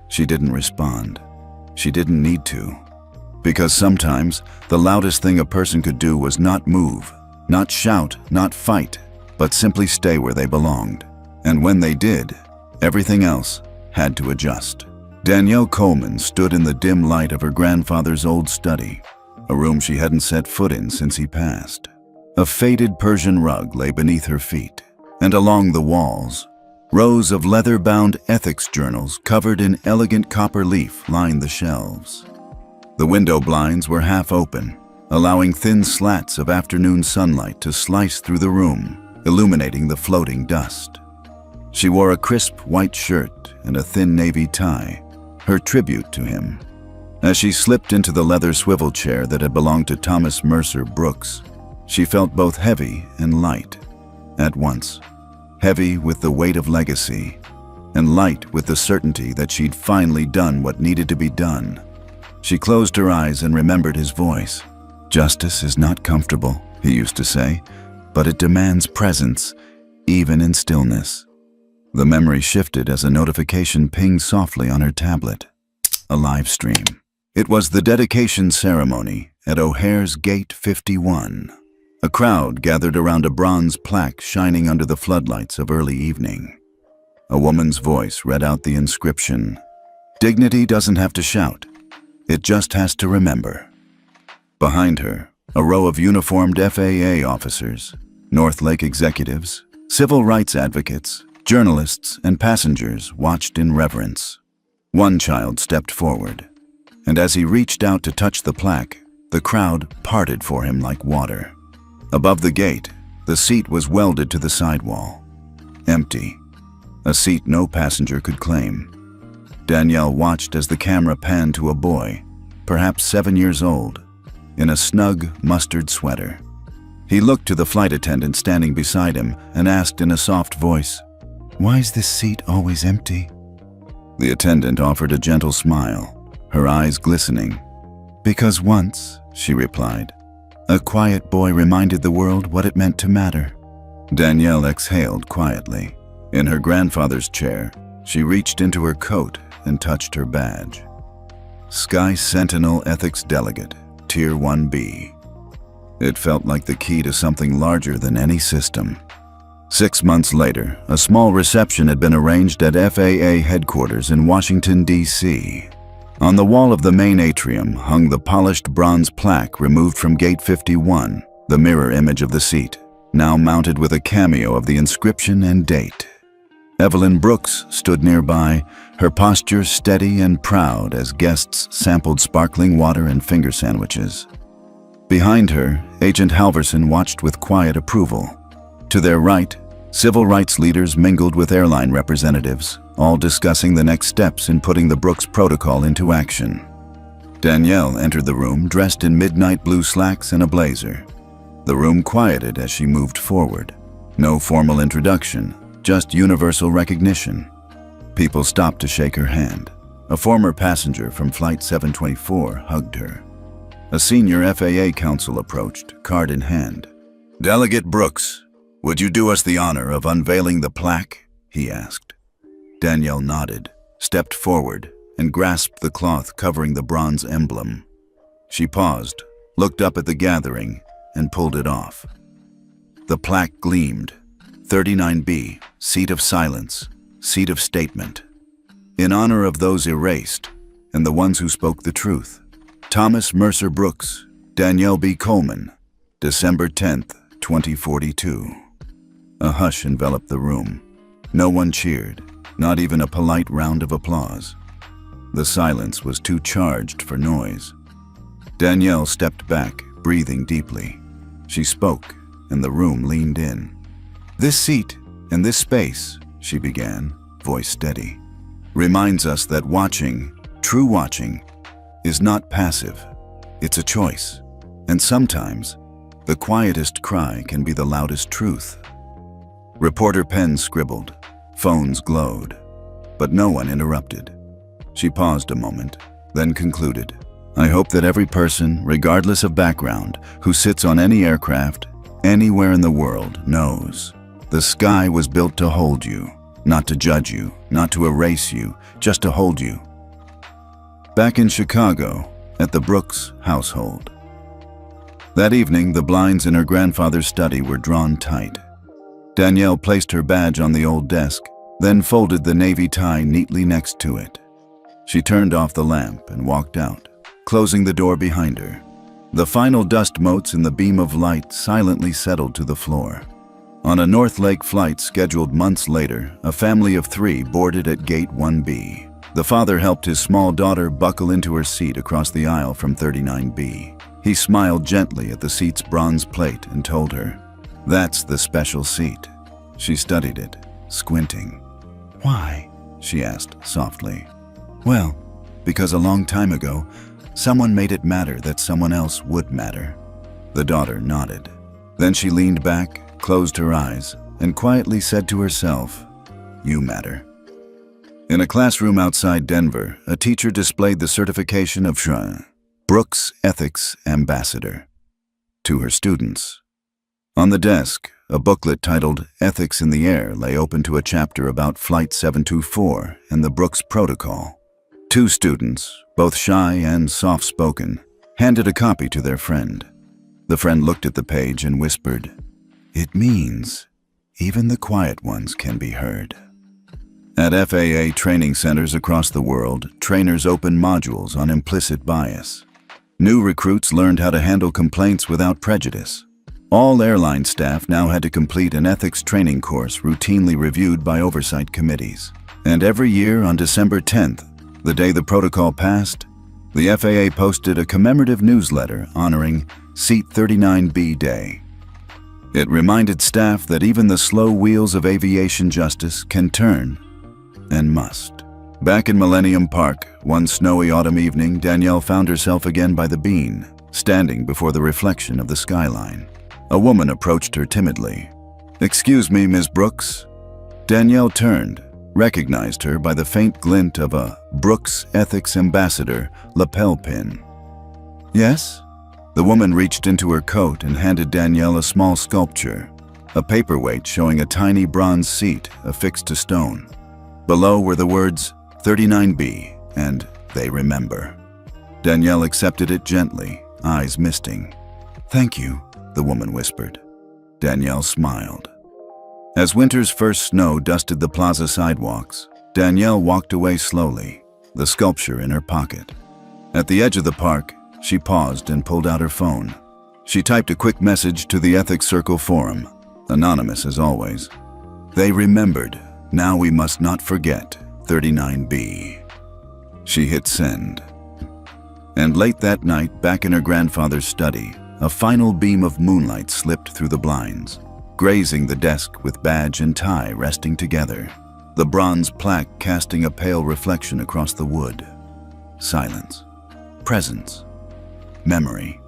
She didn't respond. She didn't need to. Because sometimes, the loudest thing a person could do was not move, not shout, not fight, but simply stay where they belonged. And when they did, everything else had to adjust. Danielle Coleman stood in the dim light of her grandfather's old study, a room she hadn't set foot in since he passed. A faded Persian rug lay beneath her feet, and along the walls, rows of leather-bound ethics journals covered in elegant copper leaf lined the shelves. The window blinds were half open, allowing thin slats of afternoon sunlight to slice through the room, illuminating the floating dust. She wore a crisp white shirt and a thin navy tie, her tribute to him. As she slipped into the leather swivel chair that had belonged to Thomas Mercer Brooks, she felt both heavy and light at once. Heavy with the weight of legacy, and light with the certainty that she'd finally done what needed to be done. She closed her eyes and remembered his voice. "Justice is not comfortable," he used to say, "but it demands presence, even in stillness." The memory shifted as a notification pinged softly on her tablet. A live stream. It was the dedication ceremony at O'Hare's Gate 51. A crowd gathered around a bronze plaque shining under the floodlights of early evening. A woman's voice read out the inscription, "Dignity doesn't have to shout. It just has to remember." Behind her, a row of uniformed FAA officers, North Lake executives, civil rights advocates, journalists, and passengers watched in reverence. One child stepped forward, and as he reached out to touch the plaque, the crowd parted for him like water. Above the gate, the seat was welded to the sidewall. Empty. A seat no passenger could claim. Danielle watched as the camera panned to a boy, perhaps 7 years old, in a snug mustard sweater. He looked to the flight attendant standing beside him and asked in a soft voice, "Why's this seat always empty?" The attendant offered a gentle smile, her eyes glistening. "Because once," she replied, "a quiet boy reminded the world what it meant to matter." Danielle exhaled quietly. In her grandfather's chair, she reached into her coat and touched her badge. Sky Sentinel Ethics Delegate, Tier 1B. It felt like the key to something larger than any system. 6 months later, a small reception had been arranged at FAA headquarters in Washington, D.C. On the wall of the main atrium hung the polished bronze plaque removed from Gate 51, the mirror image of the seat, now mounted with a cameo of the inscription and date. Evelyn Brooks stood nearby, her posture steady and proud as guests sampled sparkling water and finger sandwiches. Behind her, Agent Halverson watched with quiet approval. To their right, civil rights leaders mingled with airline representatives, all discussing the next steps in putting the Brooks Protocol into action. Danielle entered the room dressed in midnight blue slacks and a blazer. The room quieted as she moved forward. No formal introduction, just universal recognition. People stopped to shake her hand. A former passenger from Flight 724 hugged her. A senior FAA counsel approached, card in hand. "Delegate Brooks, would you do us the honor of unveiling the plaque?" he asked. Danielle nodded, stepped forward, and grasped the cloth covering the bronze emblem. She paused, looked up at the gathering, and pulled it off. The plaque gleamed. 39B, Seat of Silence, Seat of Statement. In honor of those erased, and the ones who spoke the truth. Thomas Mercer Brooks, Danielle B. Coleman, December 10th, 2042. A hush enveloped the room. No one cheered, not even a polite round of applause. The silence was too charged for noise. Danielle stepped back, breathing deeply. She spoke, and the room leaned in. "This seat and this space," she began, voice steady, "reminds us that watching, true watching, is not passive. It's a choice. And sometimes, the quietest cry can be the loudest truth." Reporter pens scribbled, phones glowed, but no one interrupted. She paused a moment, then concluded, "I hope that every person, regardless of background, who sits on any aircraft, anywhere in the world, knows the sky was built to hold you, not to judge you, not to erase you, just to hold you." Back in Chicago, at the Brooks household. That evening, the blinds in her grandfather's study were drawn tight. Danielle placed her badge on the old desk, then folded the navy tie neatly next to it. She turned off the lamp and walked out, closing the door behind her. The final dust motes in the beam of light silently settled to the floor. On a North Lake flight scheduled months later, a family of 3 boarded at Gate 1B. The father helped his small daughter buckle into her seat across the aisle from 39B. He smiled gently at the seat's bronze plate and told her, "That's the special seat." She studied it, squinting. "Why?" she asked softly. "Well, because a long time ago, someone made it matter that someone else would matter." The daughter nodded. Then she leaned back, closed her eyes, and quietly said to herself, "You matter." In a classroom outside Denver, a teacher displayed the certification of Brooks Ethics Ambassador to her students. On the desk, a booklet titled Ethics in the Air lay open to a chapter about Flight 724 and the Brooks Protocol. 2 students, both shy and soft-spoken, handed a copy to their friend. The friend looked at the page and whispered, "It means even the quiet ones can be heard." At FAA training centers across the world, trainers opened modules on implicit bias. New recruits learned how to handle complaints without prejudice. All airline staff now had to complete an ethics training course routinely reviewed by oversight committees. And every year on December 10th, the day the protocol passed, the FAA posted a commemorative newsletter honoring Seat 39B Day. It reminded staff that even the slow wheels of aviation justice can turn, and must. Back in Millennium Park, one snowy autumn evening, Danielle found herself again by the bean, standing before the reflection of the skyline. A woman approached her timidly. "Excuse me, Ms. Brooks." Danielle turned, recognized her by the faint glint of a Brooks Ethics Ambassador lapel pin. "Yes?" The woman reached into her coat and handed Danielle a small sculpture, a paperweight showing a tiny bronze seat affixed to stone. Below were the words 39B and "They Remember." Danielle accepted it gently, eyes misting. "Thank you," the woman whispered. Danielle smiled. As winter's first snow dusted the plaza sidewalks, Danielle walked away slowly, the sculpture in her pocket. At the edge of the park, she paused and pulled out her phone. She typed a quick message to the Ethics Circle forum, anonymous as always. They remembered. Now we must not forget 39B. She hit send. And late that night, back in her grandfather's study, a final beam of moonlight slipped through the blinds, grazing the desk with badge and tie resting together, the bronze plaque casting a pale reflection across the wood. Silence. Presence. Memory.